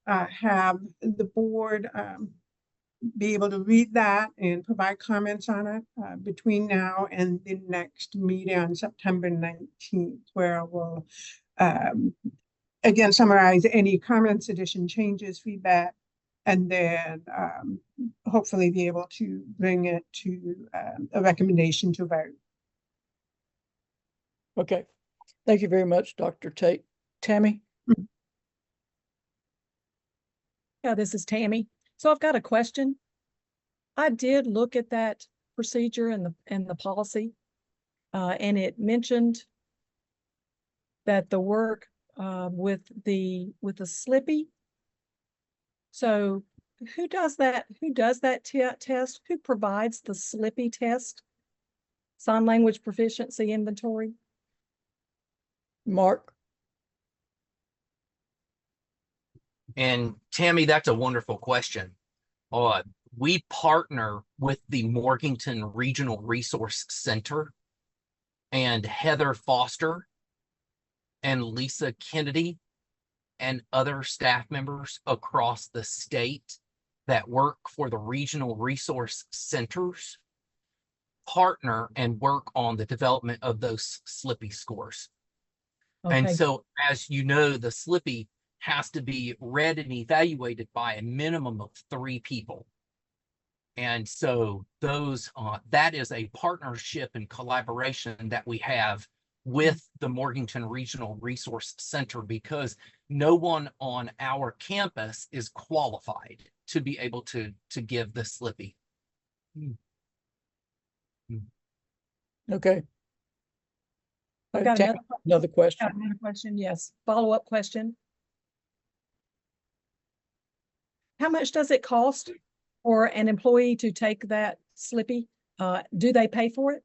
have the board be able to read that and provide comments on it between now and the next meeting on September 19th, where we'll again summarize any comments, addition, changes, feedback, and then hopefully be able to bring it to a recommendation to vote. Okay. Thank you very much, Dr. Tate. Tammy? Yeah, this is Tammy. So I've got a question. I did look at that procedure and the policy, and it mentioned that the work with the Slippy. So who does that? Who does that test? Who provides the Slippy test? Sign language proficiency inventory? Mark? And Tammy, that's a wonderful question. We partner with the Morganton Regional Resource Center, and Heather Foster and Lisa Kennedy and other staff members across the state that work for the regional resource centers partner and work on the development of those Slippy scores. Okay. And so, as you know, the Slippy has to be read and evaluated by a minimum of 3 people. And so those that is a partnership and collaboration that we have with the Morganton Regional Resource Center, because no one on our campus is qualified to be able to give the Slippy. Okay. I've got Tammy, another question. another question. Yes. Follow-up question. How much does it cost for an employee to take that Slippy? Do they pay for it?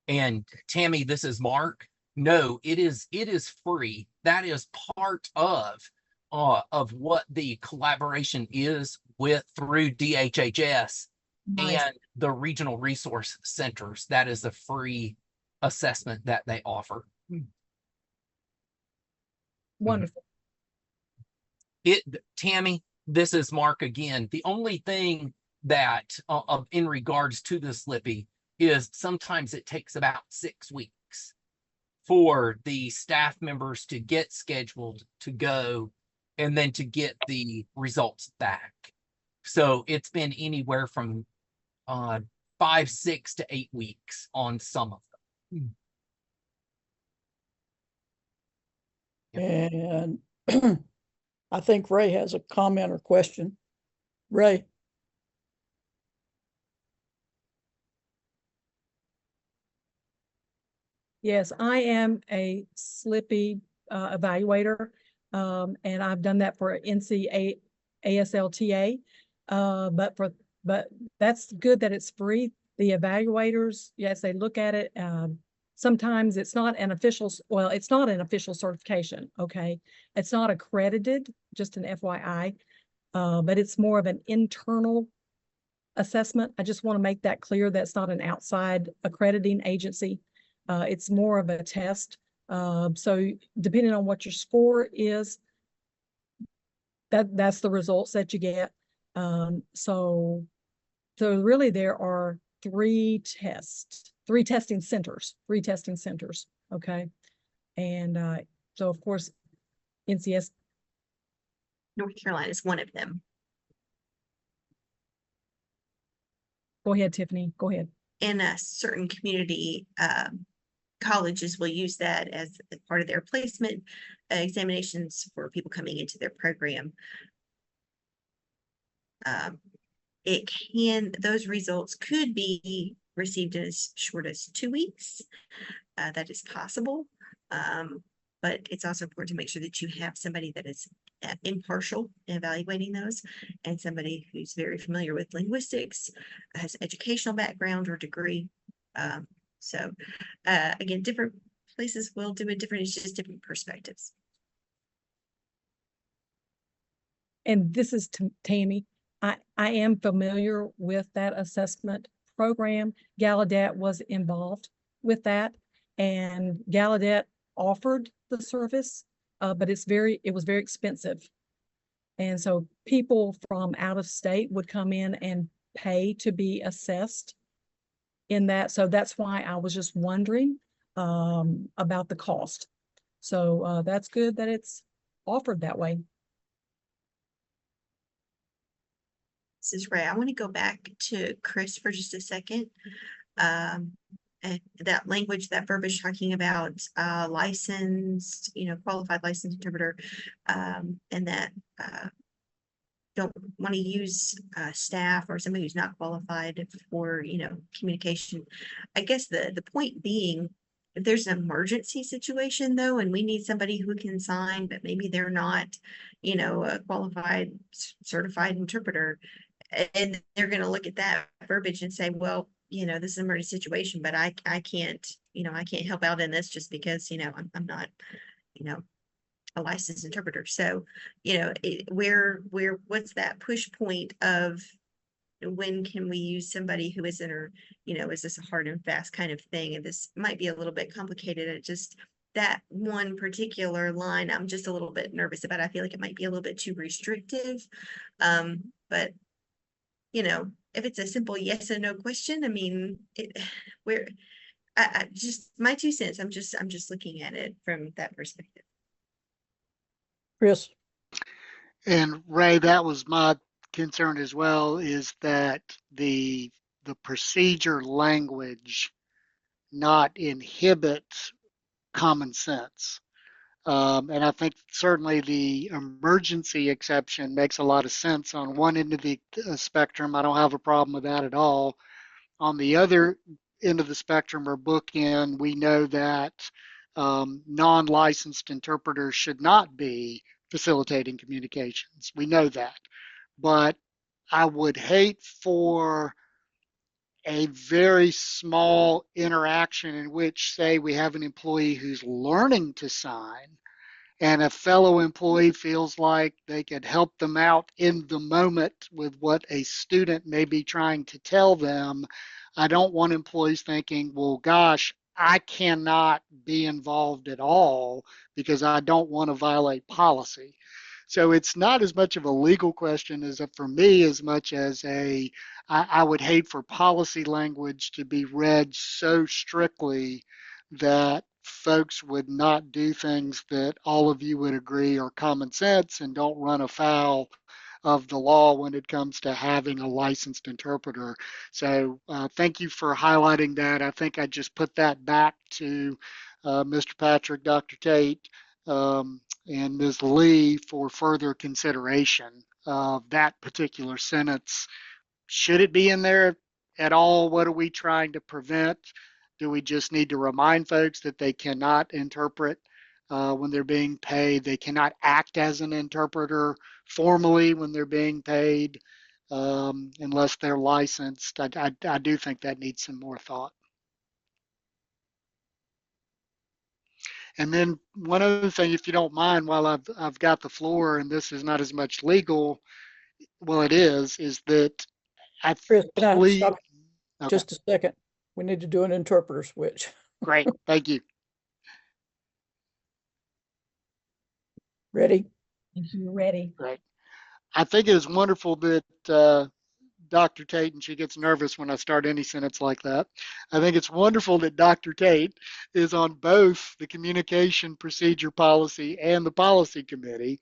And Tammy, this is Mark. No, it is free. That is part of what the collaboration is through DHHS. Nice. And the regional resource centers. That is a free assessment that they offer. Wonderful. Tammy, this is Mark again. The only thing that in regards to the Slippy is sometimes it takes about 6 weeks for the staff members to get scheduled to go and then to get the results back. So it's been anywhere from 5, 6 to 8 weeks on some of them. And I think Ray has a comment or question. Ray? Yes, I am a slippy evaluator, and I've done that for NCA ASLTA. But that's good that it's free. The evaluators, yes, they look at it. Sometimes it's not an official, well, it's not an official certification. Okay, it's not accredited, just an FYI, but it's more of an internal assessment. I just want to make that clear. That's not an outside accrediting agency. It's more of a test. So depending on what your score is, that's the results that you get. So really there are three testing centers. Okay. And so of course, NCS. North Carolina is one of them. Go ahead, Tiffany. Go ahead. And certain community colleges will use that as part of their placement examinations for people coming into their program. Those results could be received in as short as 2 weeks. That is possible. But it's also important to make sure that you have somebody that is impartial in evaluating those, and somebody who's very familiar with linguistics, has educational background or degree. Again, different places will do it different. It's just different perspectives. And this is Tammy. I am familiar with that assessment program. Gallaudet was involved with that, and Gallaudet offered the service, but it was very expensive. And so people from out of state would come in and pay to be assessed in that. So that's why I was just wondering about the cost. So that's good that it's offered that way. This is Ray. I want to go back to Chris for just a second. And that language, that verbiage talking about licensed, qualified licensed interpreter, and that don't want to use staff or somebody who's not qualified for, communication. I guess the point being, if there's an emergency situation though, and we need somebody who can sign, but maybe they're not, a qualified certified interpreter, and they're going to look at that verbiage and say, well, this is an emergency situation, but I can't, I can't help out in this just because, I'm not, a licensed interpreter. So, what's that push point of when can we use somebody who isn't, or, is this a hard and fast kind of thing? And this might be a little bit complicated. It just, that one particular line, I'm just a little bit nervous about. I feel like it might be a little bit too restrictive. But if it's a simple yes or no question, I mean, I just, my 2 cents, I'm just looking at it from that perspective. Chris? And Ray, that was my concern as well, is that the procedure language not inhibit common sense. And I think certainly the emergency exception makes a lot of sense on one end of the spectrum. I don't have a problem with that at all. On the other end of the spectrum or bookend, we know that non-licensed interpreters should not be facilitating communications. We know that. But I would hate for a very small interaction in which, say, we have an employee who's learning to sign and a fellow employee feels like they could help them out in the moment with what a student may be trying to tell them. I don't want employees thinking, well, gosh, I cannot be involved at all because I don't want to violate policy. So it's not as much of a legal question as for me, as much as I would hate for policy language to be read so strictly that folks would not do things that all of you would agree are common sense and don't run afoul of the law when it comes to having a licensed interpreter. So thank you for highlighting that. I think I just put that back to Mr. Patrick, Dr. Tate, and Ms. Lee for further consideration of that particular sentence. Should it be in there at all? What are we trying to prevent? Do we just need to remind folks that they cannot interpret when they're being paid? They cannot act as an interpreter formally when they're being paid unless they're licensed. I do think that needs some more thought. And then one other thing, if you don't mind, while I've got the floor, and this is not as much legal, well, it is that I Chris, can I please. stop Okay, just a second? We need to do an interpreter switch. great, thank you. Ready? If you're ready. Great. I think it is wonderful that Dr. Tate, and she gets nervous when I start any sentence like that. I think it's wonderful that Dr. Tate is on both the communication procedure policy and the policy committee.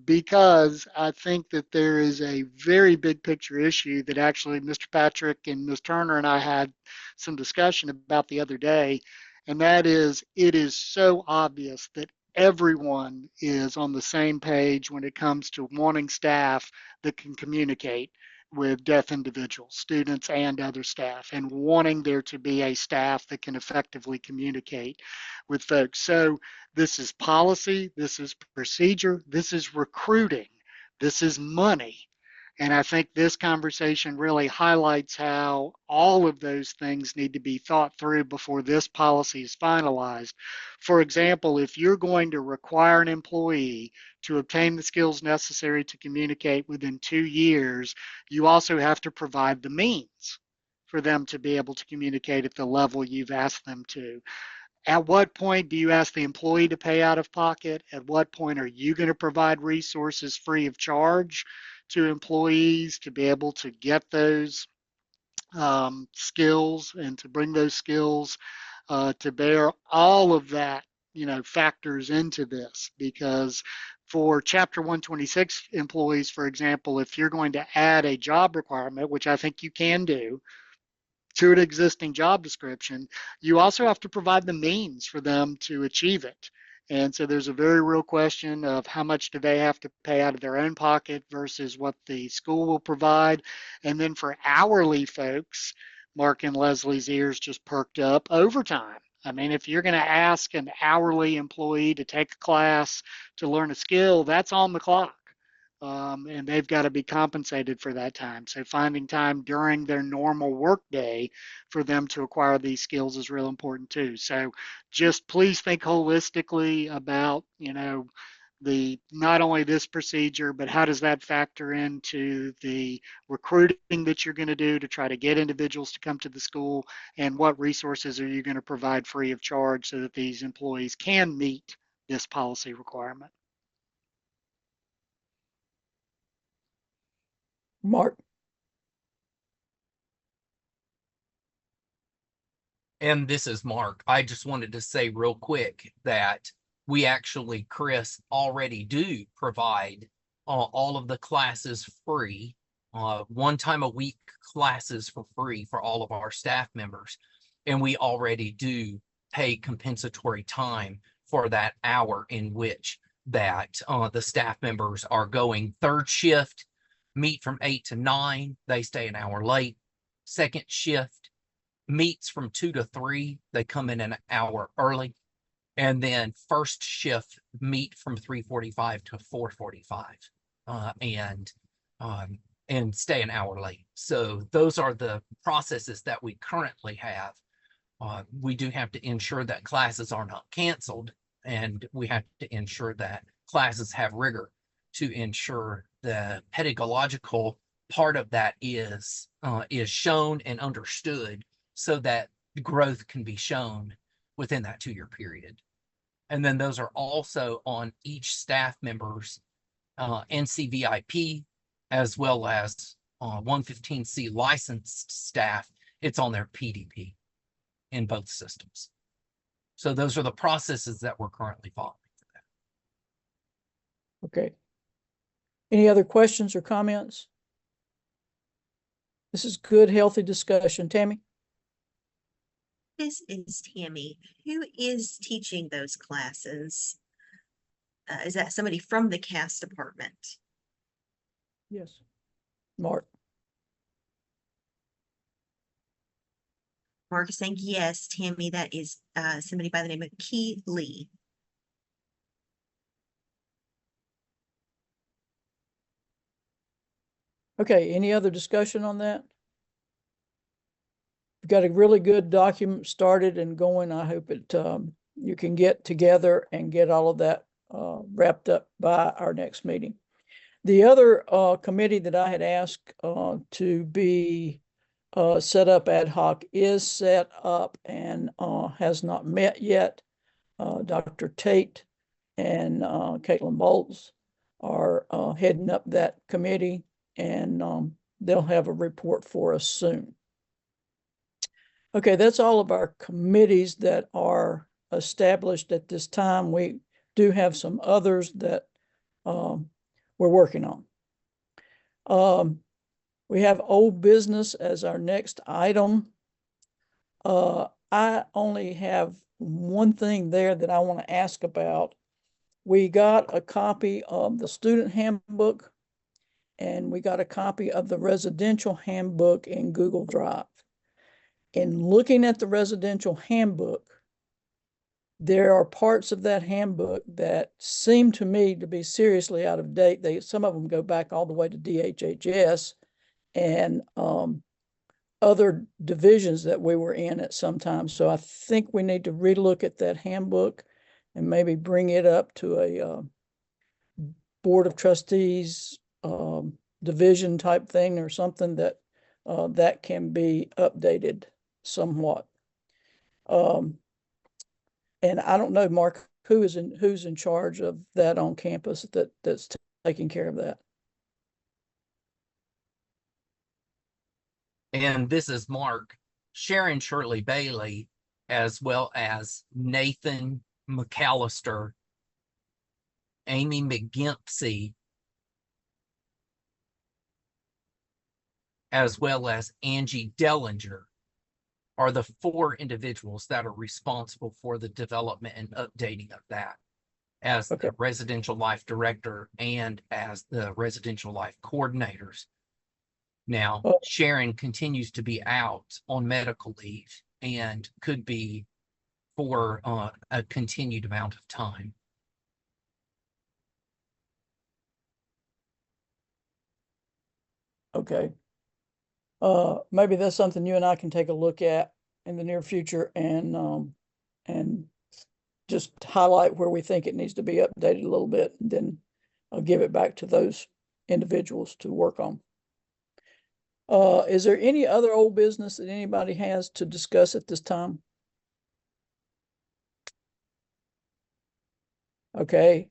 Because I think that there is a very big picture issue that actually Mr. Patrick and Ms. Turner and I had some discussion about the other day, and that is it is so obvious that everyone is on the same page when it comes to wanting staff that can communicate with deaf individuals, students and other staff, and wanting there to be a staff that can effectively communicate with folks. So this is policy, this is procedure, this is recruiting, this is money. And I think this conversation really highlights how all of those things need to be thought through before this policy is finalized. For example, if you're going to require an employee to obtain the skills necessary to communicate within 2 years, you also have to provide the means for them to be able to communicate at the level you've asked them to. At what point do you ask the employee to pay out of pocket? At what point are you going to provide resources free of charge to employees to be able to get those skills and to bring those skills to bear? All of that, factors into this, because for Chapter 126 employees, for example, if you're going to add a job requirement, which I think you can do, to an existing job description, you also have to provide the means for them to achieve it. And so there's a very real question of how much do they have to pay out of their own pocket versus what the school will provide. And then for hourly folks, Mark and Leslie's ears just perked up, overtime. I mean, if you're going to ask an hourly employee to take a class to learn a skill, that's on the clock. And they've got to be compensated for that time. So finding time during their normal workday for them to acquire these skills is real important too. So just please think holistically about, the not only this procedure, but how does that factor into the recruiting that you're going to do to try to get individuals to come to the school, and what resources are you going to provide free of charge so that these employees can meet this policy requirement. Mark? And this is Mark. I just wanted to say real quick that we actually, Chris, already do provide all of the classes free, 1 time a week classes for free for all of our staff members. And we already do pay compensatory time for that hour in which that the staff members are going. Third shift, meet from 8 to 9, they stay an hour late. Second shift meets from 2 to 3, they come in an hour early. And then first shift meet from 3:45 to 4:45, and stay an hour late. So those are the processes that we currently have. We do have to ensure that classes are not canceled, and we have to ensure that classes have rigor to ensure the pedagogical part of that is shown and understood, so that growth can be shown within that 2-year period. And then those are also on each staff member's NCVIP, as well as 115C licensed staff. It's on their PDP in both systems. So those are the processes that we're currently following for that. Okay. Any other questions or comments? This is good, healthy discussion. Tammy? This is Tammy. Who is teaching those classes? Is that somebody from the CAS department? Yes. Mark? Mark is saying yes. Tammy, that is somebody by the name of Key Lee. Okay, any other discussion on that? We've got a really good document started and going. I hope it you can get together and get all of that wrapped up by our next meeting. The other committee that I had asked to be set up ad hoc is set up and has not met yet. Dr. Tate and Caitlin Bolts are heading up that committee, and they'll have a report for us soon. Okay, that's all of our committees that are established at this time. We do have some others that we're working on. We have old business as our next item. I only have one thing there that I want to ask about. We got a copy of the student handbook, and we got a copy of the residential handbook in Google Drive. In looking at the residential handbook, there are parts of that handbook that seem to me to be seriously out of date. Some of them go back all the way to DHHS and other divisions that we were in at some time. So I think we need to relook at that handbook and maybe bring it up to a Board of Trustees division type thing or something that that can be updated somewhat. And I don't know, Mark, who's in charge of that on campus that's taking care of that? And this is Mark. Sharon Shirley Bailey, as well as Nathan McAllister, Amy McGimpsey, as well as Angie Dellinger, are the 4 individuals that are responsible for the development and updating of that as the residential life director and as the residential life coordinators. Now, Sharon continues to be out on medical leave and could be for a continued amount of time. Okay. Maybe that's something you and I can take a look at in the near future and just highlight where we think it needs to be updated a little bit, and then I'll give it back to those individuals to work on. Is there any other old business that anybody has to discuss at this time? Okay.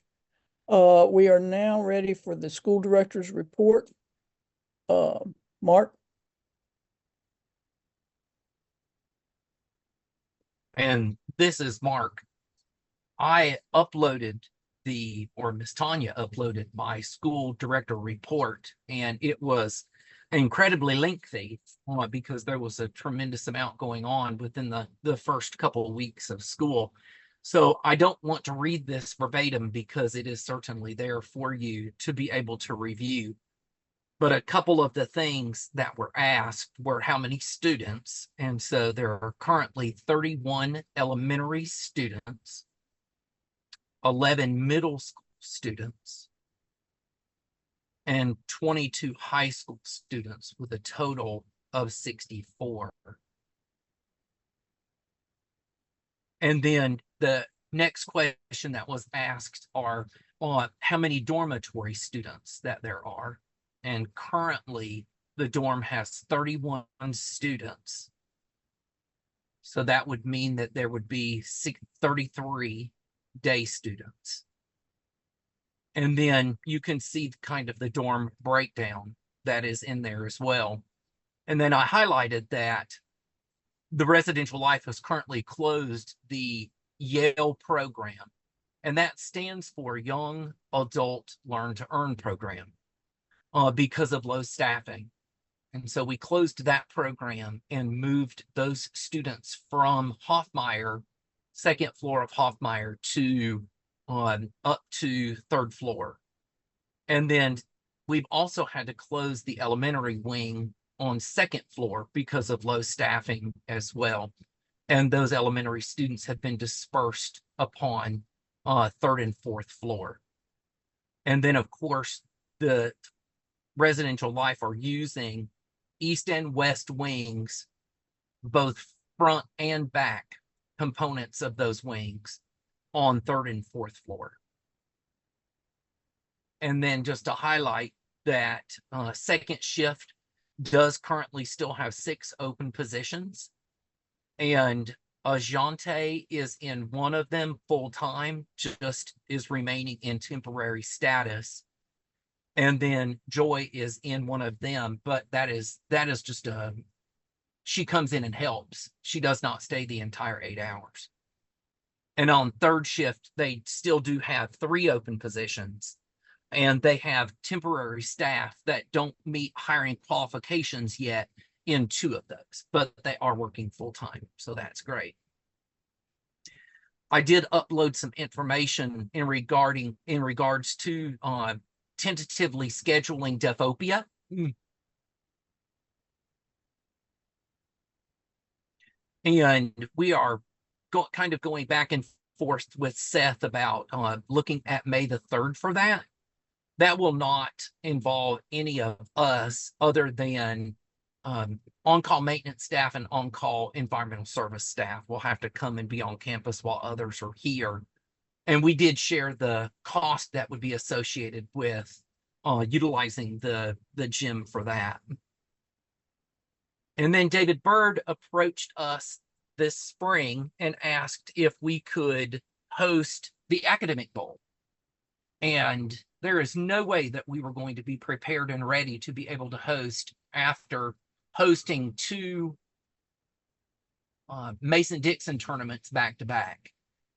We are now ready for the school director's report. Mark? And this is Mark. I uploaded or Miss Tanya uploaded my school director report, and it was incredibly lengthy because there was a tremendous amount going on within the first couple of weeks of school. So I don't want to read this verbatim because it is certainly there for you to be able to review. But a couple of the things that were asked were how many students. And so there are currently 31 elementary students, 11 middle school students, and 22 high school students, with a total of 64. And then the next question that was asked are how many dormitory students that there are. And currently the dorm has 31 students. So that would mean that there would be 33 day students. And then you can see kind of the dorm breakdown that is in there as well. And then I highlighted that the residential life has currently closed the Yale program, and that stands for Young Adult Learn to Earn program, because of low staffing. And so we closed that program and moved those students from Hoffmeyer, second floor of Hoffmeyer, to up to third floor. And then we've also had to close the elementary wing on second floor because of low staffing as well. And those elementary students have been dispersed upon third and fourth floor. And then, of course, the residential life are using east and west wings, both front and back components of those wings on third and fourth floor. And then just to highlight that second shift does currently still have 6 open positions, and Ajante is in one of them full-time, just is remaining in temporary status. And then Joy is in one of them, but that is just she comes in and helps. She does not stay the entire 8 hours. And on third shift, they still do have 3 open positions, and they have temporary staff that don't meet hiring qualifications yet in 2 of those, but they are working full-time, so that's great. I did upload some information in regards to tentatively scheduling Defopia. And we are kind of going back and forth with Seth about looking at May the 3rd for that. That will not involve any of us other than on-call maintenance staff and on-call environmental service staff will have to come and be on campus while others are here. And we did share the cost that would be associated with utilizing the gym for that. And then David Bird approached us this spring and asked if we could host the Academic Bowl. And there is no way that we were going to be prepared and ready to be able to host after hosting 2 Mason-Dixon tournaments back to back.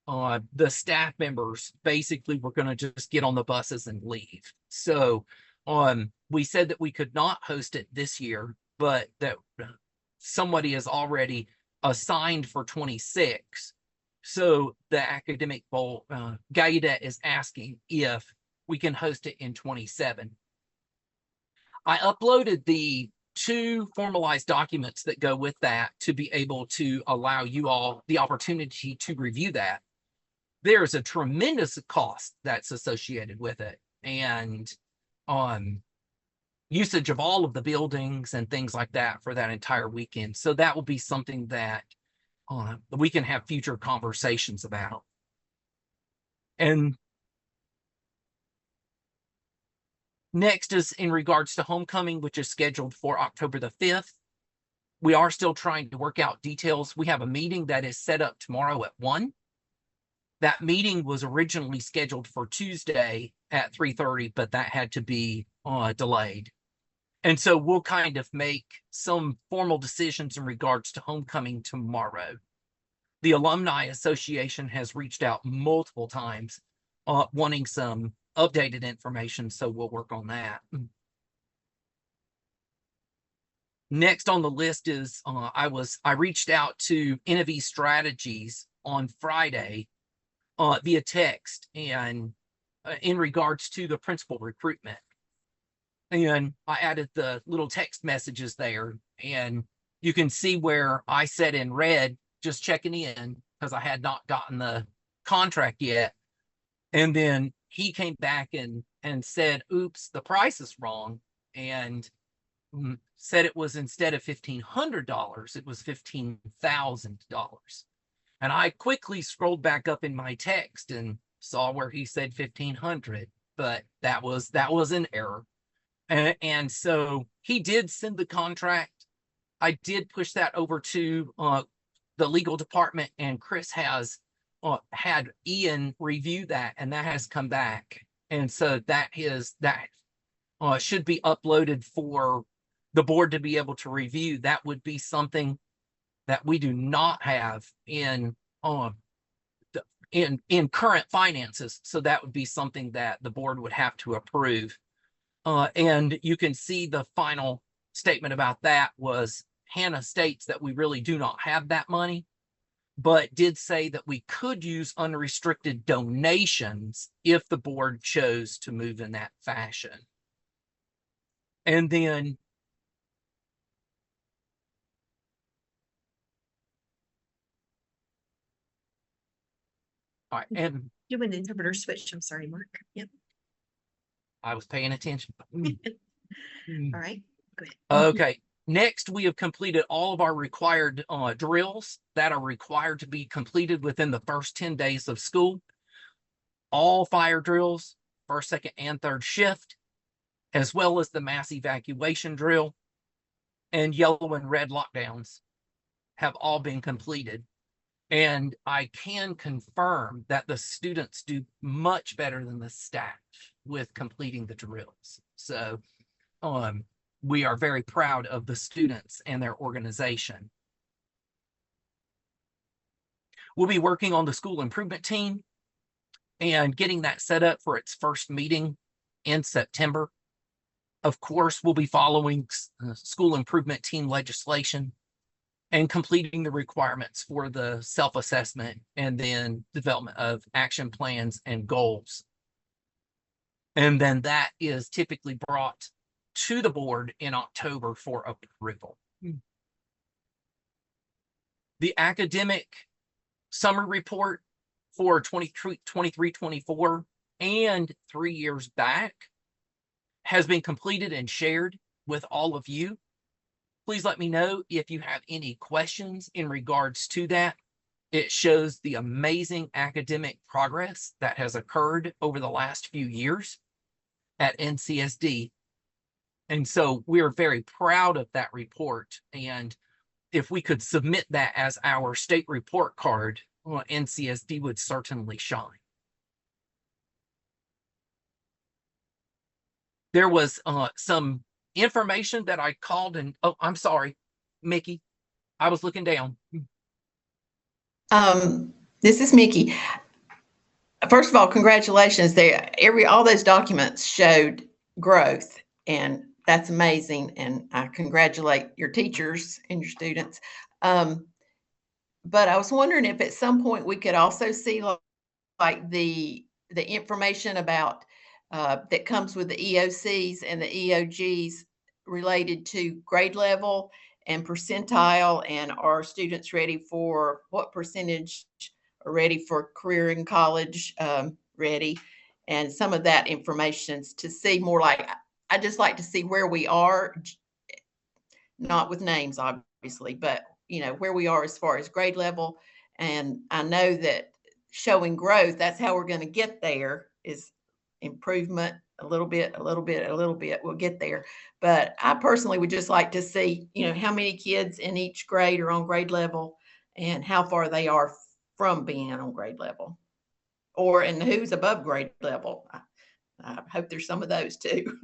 The staff members basically were going to just get on the buses and leave. So we said that we could not host it this year, but that somebody is already assigned for 26. So the Academic Bowl, Gallaudet is asking if we can host it in 27. I uploaded the 2 formalized documents that go with that to be able to allow you all the opportunity to review that. There's a tremendous cost that's associated with it, and usage of all of the buildings and things like that for that entire weekend. So that will be something that we can have future conversations about. And next is in regards to homecoming, which is scheduled for October the 5th. We are still trying to work out details. We have a meeting that is set up tomorrow at 1. That meeting was originally scheduled for Tuesday at 3:30, but that had to be delayed. And so we'll kind of make some formal decisions in regards to homecoming tomorrow. The Alumni Association has reached out multiple times wanting some updated information, so we'll work on that. Next on the list is I reached out to NV Strategies on Friday via text and in regards to the principal recruitment. And I added the little text messages there, and you can see where I said in red, just checking in because I had not gotten the contract yet. And then he came back and said, oops, the price is wrong, and said it was instead of $1,500, it was $15,000. And I quickly scrolled back up in my text and saw where he said 1,500, but that was an error. And so he did send the contract. I did push that over to the legal department, and Chris has had Ian review that, and that has come back. And so that should be uploaded for the board to be able to review. That would be something that we do not have in current finances. So that would be something that the board would have to approve. And you can see the final statement about that was Hannah states that we really do not have that money, but did say that we could use unrestricted donations if the board chose to move in that fashion. And then All right, and Do an interpreter switch. I'm sorry, Mark. Yep. I was paying attention. All right. Go ahead. Okay. Next, we have completed all of our required drills that are required to be completed within the first 10 days of school. All fire drills, first, second, and third shift, as well as the mass evacuation drill and yellow and red lockdowns have all been completed. And I can confirm that the students do much better than the staff with completing the drills. So we are very proud of the students and their organization. We'll be working on the school improvement team and getting that set up for its first meeting in September. Of course, we'll be following school improvement team legislation and completing the requirements for the self-assessment and then development of action plans and goals. And then that is typically brought to the board in October for approval. The academic summary report for 23-24 and 3 years back has been completed and shared with all of you. Please let me know if you have any questions in regards to that. It shows the amazing academic progress that has occurred over the last few years at NCSD. And so we're very proud of that report. And if we could submit that as our state report card, well, NCSD would certainly shine. There was some information that I called and, oh, I'm sorry, Mickey, I was looking down. This is Mickey. First of all, congratulations. All those documents showed growth, and that's amazing. And I congratulate your teachers and your students. But I was wondering if at some point we could also see like the information about that comes with the EOCs and the EOGs related to grade level and percentile, and are students ready for what percentage are ready for career in college ready, and some of that information to see more like, I just like to see where we are, not with names obviously, but where we are as far as grade level. And I know that showing growth, that's how we're going to get there, is improvement, a little bit, a little bit, a little bit, we'll get there. But I personally would just like to see, how many kids in each grade are on grade level and how far they are from being on grade level, and who's above grade level. I hope there's some of those too.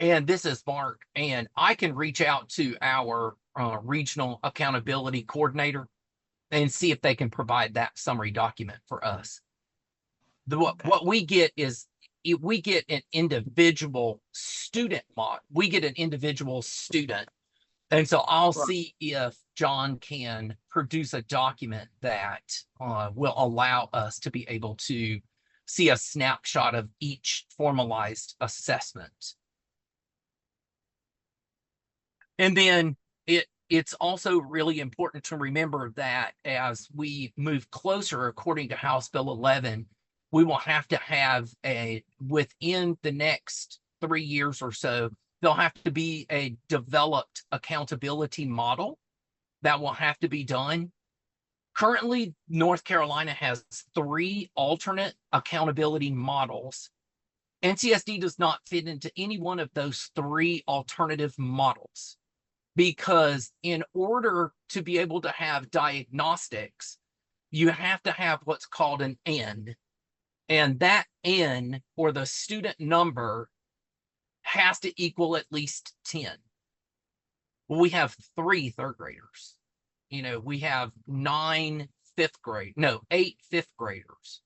And this is Mark, and I can reach out to our regional accountability coordinator and see if they can provide that summary document for us. What we get is, we get an individual student mod. We get an individual student. And so I'll see if John can produce a document that will allow us to be able to see a snapshot of each formalized assessment. And then it's also really important to remember that as we move closer, according to House Bill 11, we will have to have within the next 3 years or so, there'll have to be a developed accountability model that will have to be done. Currently, North Carolina has 3 alternate accountability models. NCSD does not fit into any one of those 3 alternative models, because in order to be able to have diagnostics, you have to have what's called an N. And that N, or the student number, has to equal at least 10. Well, we have 3 third graders. We have 8 fifth graders.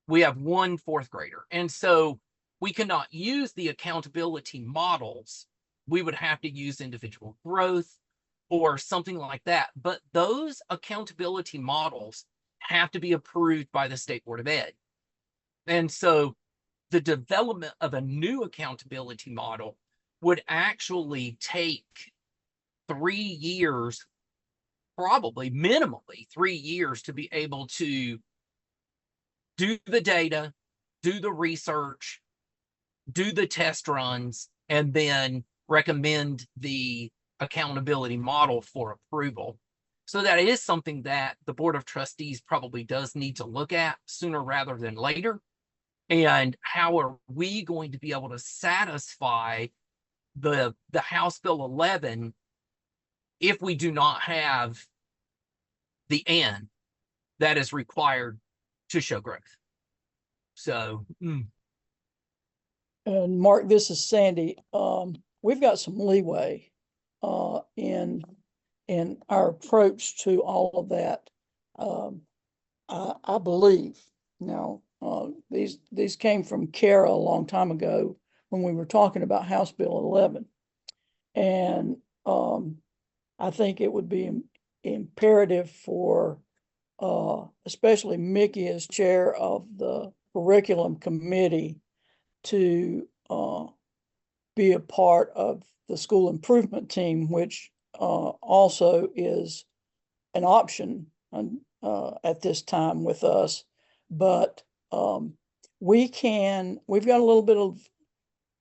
We have 1 fourth grader. And so we cannot use the accountability models. We would have to use individual growth or something like that. But those accountability models have to be approved by the State Board of Ed. And so the development of a new accountability model would actually take 3 years probably minimally 3 years to be able to do the data, do the research, do the test runs, and then recommend the accountability model for approval. So that is something that the Board of Trustees probably does need to look at sooner rather than later. And how are we going to be able to satisfy the House Bill 11 if we do not have the N that is required to show growth? So, And Mark, this is Sandy. We've got some leeway in our approach to all of that. I believe now, these came from Kara a long time ago when we were talking about House Bill 11. And I think it would be imperative for especially Mickey as chair of the curriculum committee to be a part of the school improvement team, which also is an option at this time with us. But we've got a little bit of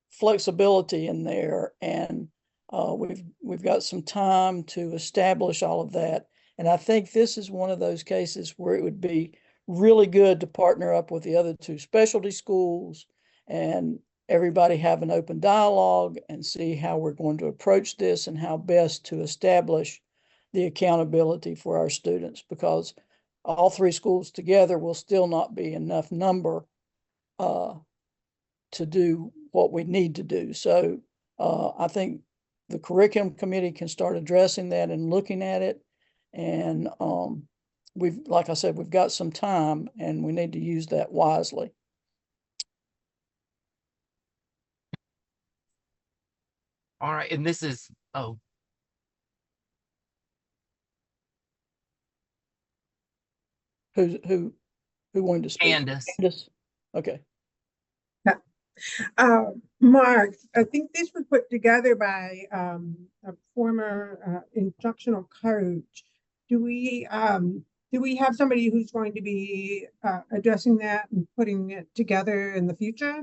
flexibility in there, and we've got some time to establish all of that. And I think this is one of those cases where it would be really good to partner up with the other two specialty schools and everybody have an open dialogue and see how we're going to approach this and how best to establish the accountability for our students, because all three schools together will still not be enough number to do what we need to do. So I think the curriculum committee can start addressing that and looking at it. And like I said, we've got some time and we need to use that wisely. all right. And this is, oh, Who wanted to speak? Candace. Okay. Mark, I think this was put together by a former instructional coach. Do we have somebody who's going to be addressing that and putting it together in the future?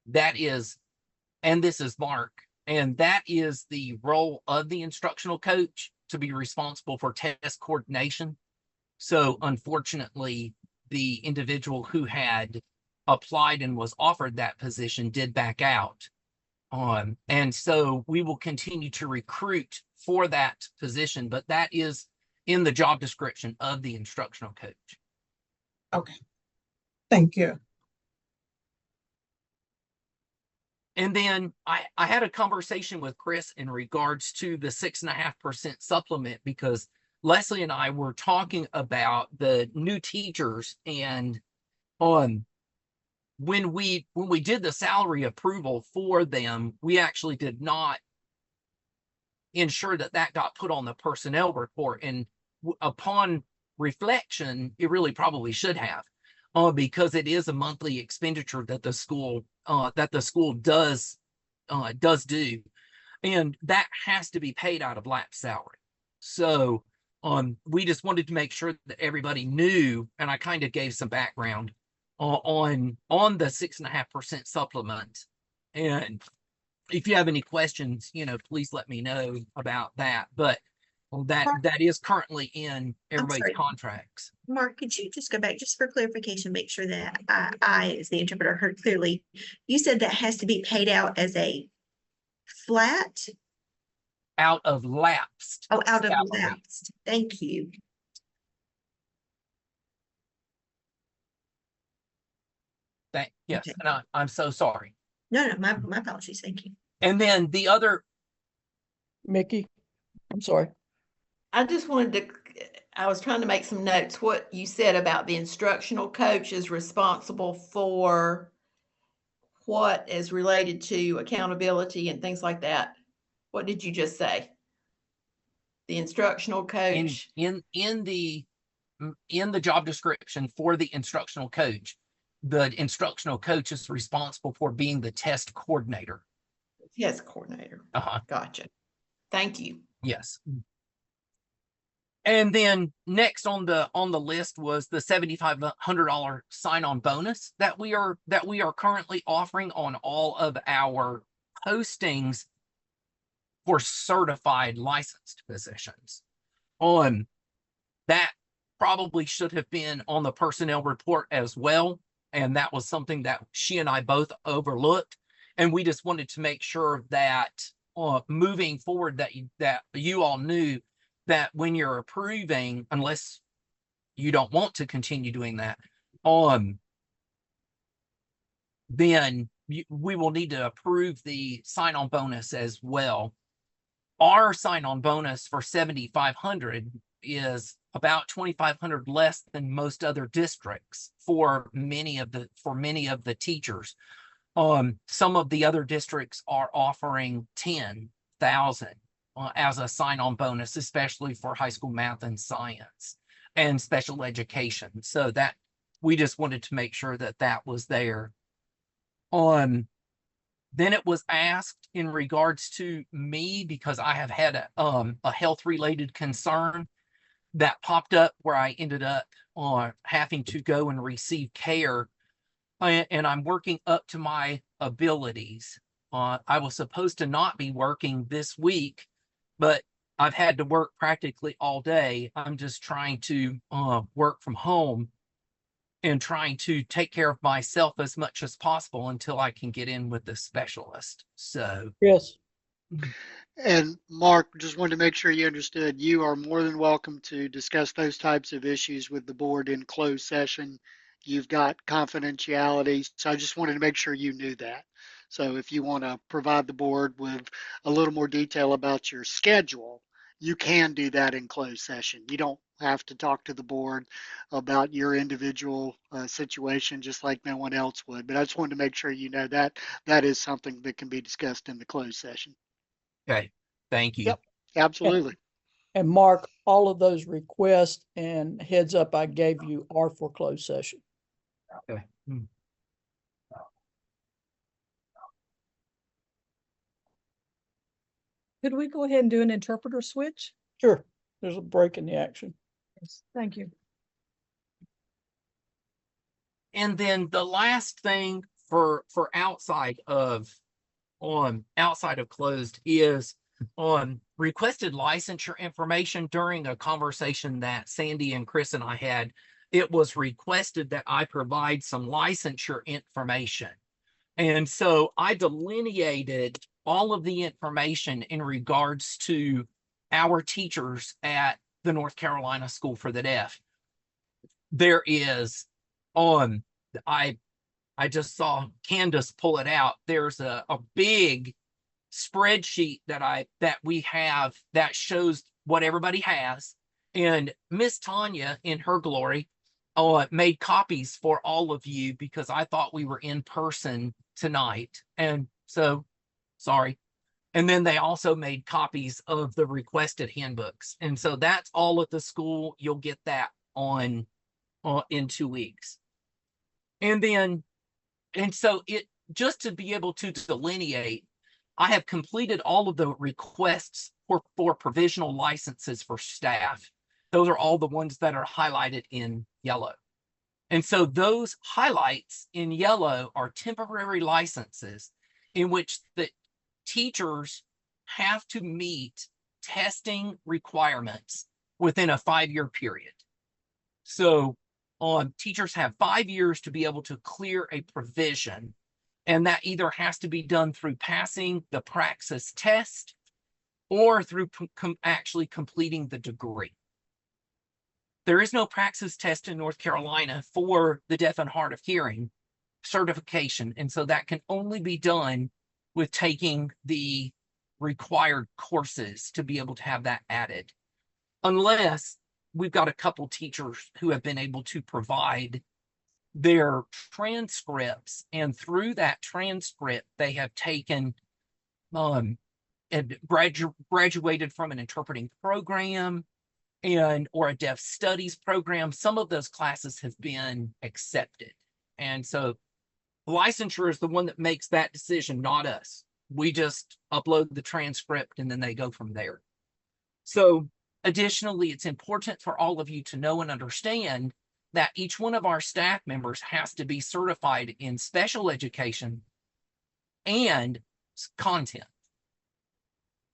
That is, and this is Mark, and that is the role of the instructional coach, to be responsible for test coordination. So unfortunately, the individual who had applied and was offered that position did back out. And so we will continue to recruit for that position, but that is in the job description of the instructional coach. Okay. Thank you. And then I had a conversation with Chris in regards to the 6.5% supplement, because Leslie and I were talking about the new teachers, and when we did the salary approval for them, we actually did not ensure that got put on the personnel report. And upon reflection, it really probably should have, because it is a monthly expenditure that the school does do, and that has to be paid out of lap salary. So we just wanted to make sure that everybody knew, and I kind of gave some background on the 6.5% supplement. And if you have any questions, please let me know about that. But that is currently in everybody's contracts. Mark, could you just go back just for clarification, make sure that I, as the interpreter, heard clearly. You said that has to be paid out as a flat? Out of lapsed. Oh, out of salary. lapsed. Thank you. Yes, Okay. and I'm so sorry. No, my apologies. Thank you. And then the other, Mickey, I'm sorry. I just wanted to, I was trying to make some notes. What you said about the instructional coach is responsible for what is related to accountability and things like that. What did you just say? The instructional coach. in the job description for the instructional coach, the instructional coach is responsible for being the test coordinator. Test coordinator. Uh-huh. Gotcha. Thank you. Yes. And then next on the list was the $7,500 sign-on bonus that we are currently offering on all of our postings for certified licensed positions. That probably should have been on the personnel report as well. And that was something that she and I both overlooked. And we just wanted to make sure that moving forward that you all knew that when you're approving, unless you don't want to continue doing that, then we will need to approve the sign-on bonus as well. Our sign-on bonus for 7,500 is about 2,500 less than most other districts for many of the teachers. Some of the other districts are offering 10,000 as a sign-on bonus, especially for high school math and science and special education. So that we just wanted to make sure that that was there. Then it was asked in regards to me, because I have had a health-related concern that popped up where I ended up having to go and receive care, and I'm working up to my abilities. I was supposed to not be working this week, but I've had to work practically all day. I'm just trying to work from home and trying to take care of myself as much as possible until I can get in with the specialist. So Yes. And Mark, just wanted to make sure you understood, you are more than welcome to discuss those types of issues with the board in closed session. You've got confidentiality, so I just wanted to make sure you knew that. So if you want to provide the board with a little more detail about your schedule, you can do that in closed session. You don't have to talk to the board about your individual situation, just like no one else would. But I just wanted to make sure you know that that is something that can be discussed in the closed session. okay, thank you. Yep, absolutely. And Mark, all of those requests and heads up I gave you are for closed session. Okay. Could we go ahead and do an interpreter switch? Sure. There's a break in the action. Yes, thank you. And then the last thing for outside of closed is on requested licensure information. During a conversation that Sandy and Chris and I had, it was requested that I provide some licensure information. And so I delineated all of the information in regards to our teachers at the North Carolina School for the Deaf. There is I just saw Candace pull it out. There's a big spreadsheet that we have that shows what everybody has. And Miss Tanya, in her glory, made copies for all of you because I thought we were in person tonight. And so, sorry. And then they also made copies of the requested handbooks. And so that's all at the school. You'll get that in 2 weeks. And so it just to be able to delineate, I have completed all of the requests for provisional licenses for staff. Those are all the ones that are highlighted in yellow. And so those highlights in yellow are temporary licenses in which the teachers have to meet testing requirements within a 5-year period. So teachers have 5 years to be able to clear a provision, and that either has to be done through passing the praxis test or through actually completing the degree. There is no praxis test in North Carolina for the deaf and hard of hearing certification, and so that can only be done with taking the required courses to be able to have that added, unless we've got a couple teachers who have been able to provide their transcripts, and through that transcript, they have taken and graduated from an interpreting program or a deaf studies program. Some of those classes have been accepted. And so licensure is the one that makes that decision, not us. we just upload the transcript and then they go from there. So additionally, it's important for all of you to know and understand that each one of our staff members has to be certified in special education and content.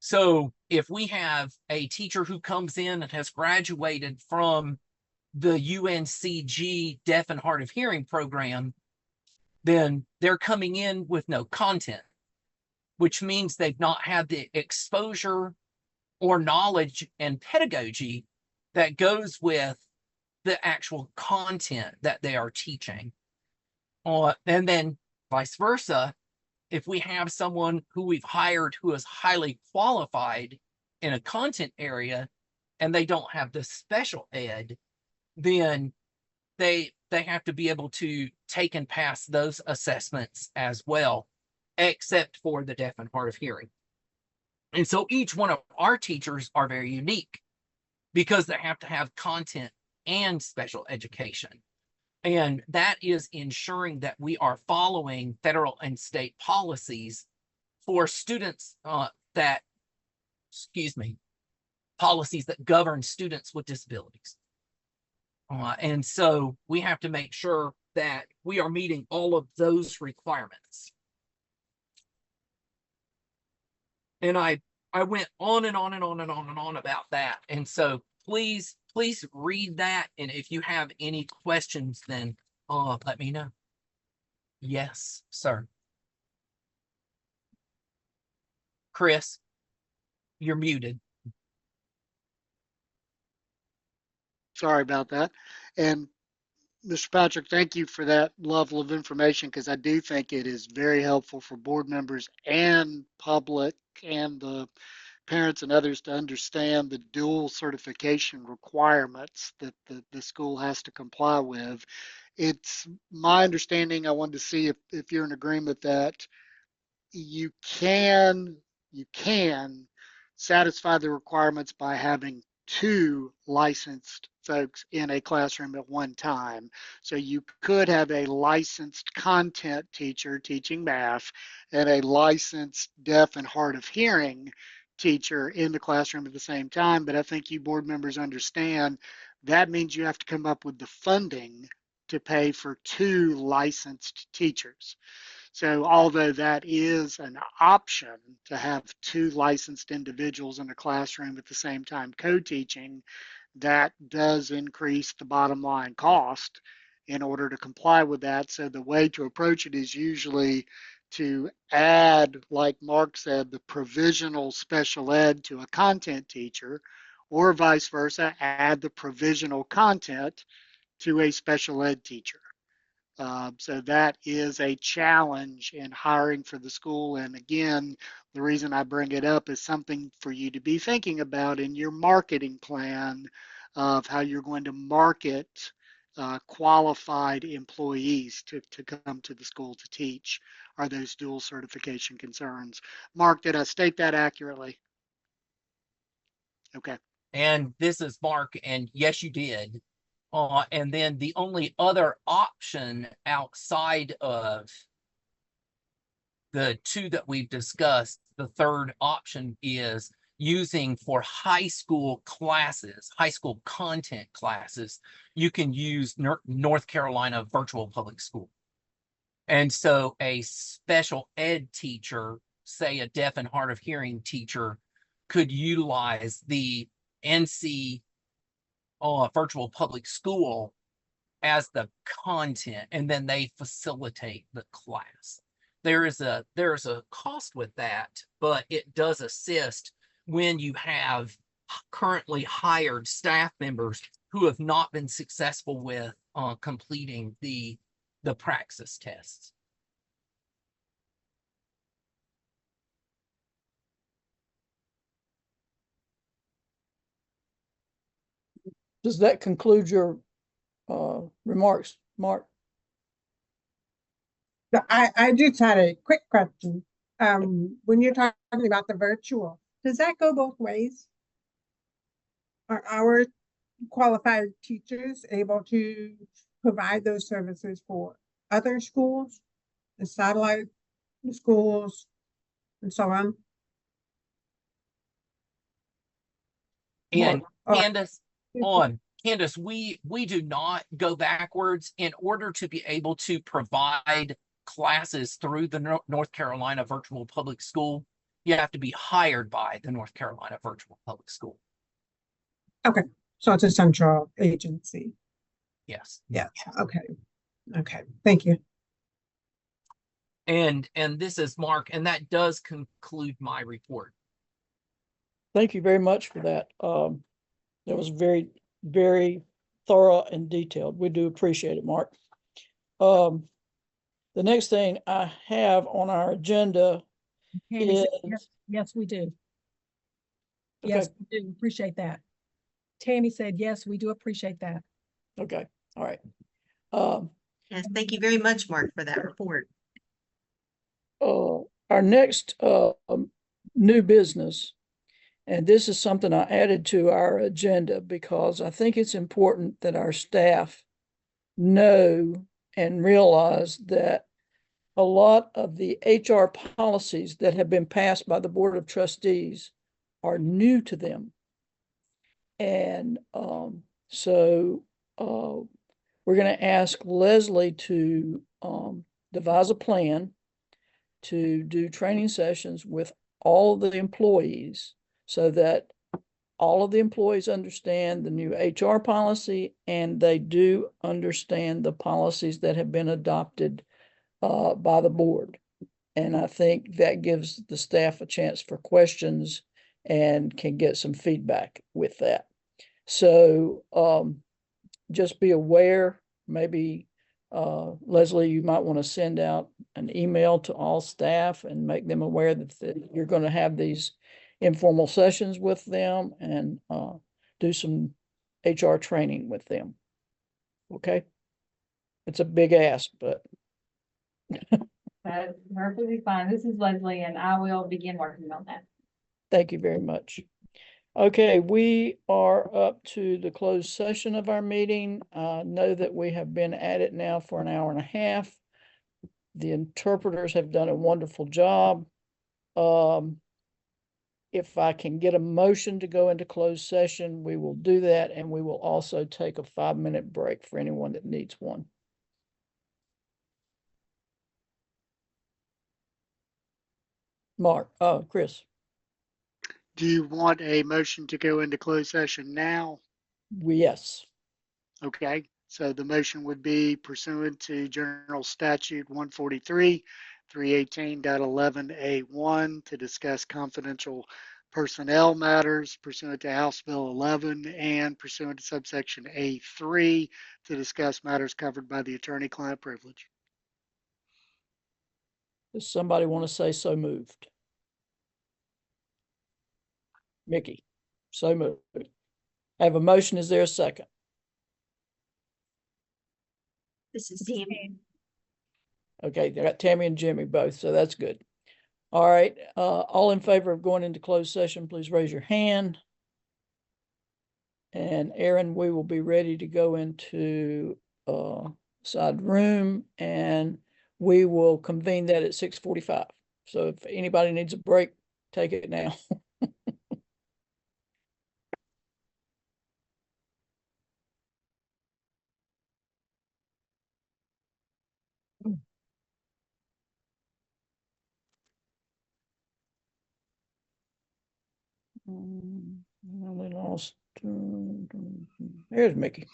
So if we have a teacher who comes in and has graduated from the UNCG Deaf and Hard of Hearing program, then they're coming in with no content, which means they've not had the exposure or knowledge and pedagogy that goes with the actual content that they are teaching. And then vice versa, if we have someone who we've hired who is highly qualified in a content area and they don't have the special ed, then they have to be able to take and pass those assessments as well, except for the deaf and hard of hearing. And so each one of our teachers are very unique because they have to have content and special education. And that is ensuring that we are following federal and state policies for students policies that govern students with disabilities. And so we have to make sure that we are meeting all of those requirements. And I went on and on and on and on and on about that. And so please read that. And if you have any questions, then let me know. Yes, sir. Chris, you're muted. Sorry about that. And Mr. Patrick, thank you for that level of information, because I do think it is very helpful for board members and public and the parents and others to understand the dual certification requirements that the school has to comply with. It's my understanding, I wanted to see if you're in agreement that you can satisfy the requirements by having two licensed folks in a classroom at one time. So you could have a licensed content teacher teaching math and a licensed deaf and hard of hearing teacher in the classroom at the same time. But I think you board members understand that means you have to come up with the funding to pay for two licensed teachers. So although that is an option to have two licensed individuals in a classroom at the same time co-teaching, that does increase the bottom line cost in order to comply with that. So the way to approach it is usually to add, like Mark said, the provisional special ed to a content teacher, or vice versa, add the provisional content to a special ed teacher. So that is a challenge in hiring for the school. And again, the reason I bring it up is something for you to be thinking about in your marketing plan of how you're going to market qualified employees to come to the school to teach, are those dual certification concerns. Mark, did I state that accurately? Okay. And this is Mark, and yes, you did. And then the only other option outside of the two that we've discussed, the third option is using for high school classes, high school content classes, you can use North Carolina Virtual Public School. And so a special ed teacher, say a deaf and hard of hearing teacher, could utilize the NC Virtual Public School as the content, and then they facilitate the class. There is a cost with that, but it does assist when you have currently hired staff members who have not been successful with completing the praxis tests. Does that conclude your remarks, Mark? I just had a quick question. When you're talking about the virtual, does that go both ways? Are our qualified teachers able to provide those services for other schools, the satellite schools, and so on. And Oh, Candace, Candace, we do not go backwards. In order to be able to provide classes through the North Carolina Virtual Public School, you have to be hired by the North Carolina Virtual Public School. okay, so it's a central agency. Yes. Yeah, okay, okay, thank you. And this is Mark, and that does conclude my report. Thank you very much for that. That was very, very thorough and detailed. We do appreciate it, Mark. The next thing I have on our agenda Tammy said, is, yes, yes, we do. okay, Yes, we do appreciate that. Tammy said, yes, we do appreciate that. okay, all right. Yes, thank you very much, Mark, for that report. Our next new business, and this is something I added to our agenda because I think it's important that our staff know and realize that a lot of the HR policies that have been passed by the Board of Trustees are new to them. And so we're going to ask Leslie to devise a plan to do training sessions with all of the employees so that all of the employees understand the new HR policy and they do understand the policies that have been adopted by the board. And I think that gives the staff a chance for questions and can get some feedback with that. So just be aware, maybe Leslie, you might want to send out an email to all staff and make them aware that you're going to have these informal sessions with them and do some HR training with them. Okay? It's a big ask, but That's perfectly fine. This is Leslie and I will begin working on that. thank you very much. Okay, we are up to the closed session of our meeting. Know that we have been at it now for an hour and a half. The interpreters have done a wonderful job. If I can get a motion to go into closed session, we will do that, and we will also take a 5-minute break for anyone that needs one. Mark, Chris. Do you want a motion to go into closed session now? Yes. Okay, so the motion would be pursuant to General Statute 143, 318.11A1 to discuss confidential personnel matters pursuant to House Bill 11 and pursuant to subsection A3 to discuss matters covered by the attorney-client privilege. Does somebody want to say so moved? Mickey, so moved. I have a motion. Is there a second? This is Tammy. Okay, they got Tammy and Jimmy both, so that's good. All right, all in favor of going into closed session, please raise your hand. And Aaron, we will be ready to go into side room and we will convene that at 6:45. So if anybody needs a break, take it now. We lost. There's Mickey.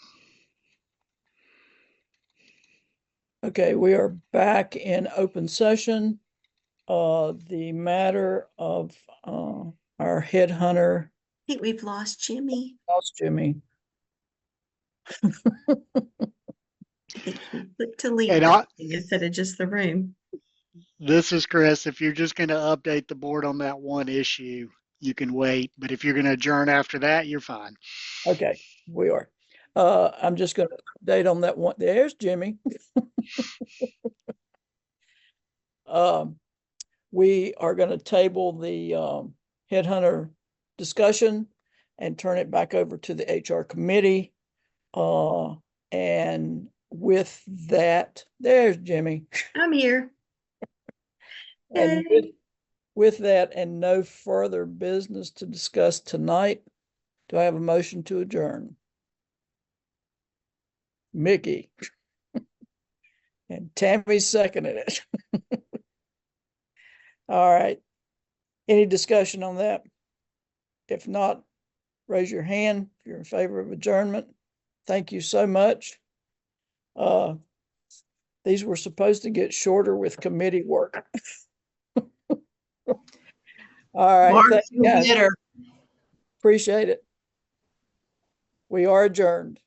Okay, we are back in open session. The matter of our headhunter. I think we've lost Jimmy. Lost Jimmy. I think he clicked to leave And instead of just the room. this is Chris. If you're just going to update the board on that one issue, you can wait. But if you're going to adjourn after that, you're fine. Okay, we are. I'm just going to update on that one. There's Jimmy. We are going to table the headhunter discussion and turn it back over to the HR committee. And with that, there's Jimmy. I'm here. And With that and no further business to discuss tonight, do I have a motion to adjourn? Mickey. And Tammy seconded it. All right. Any discussion on that? If not, raise your hand if you're in favor of adjournment. Thank you so much. These were supposed to get shorter with committee work. All right. Mark, Thanks, feel guys. better. Appreciate it. We are adjourned.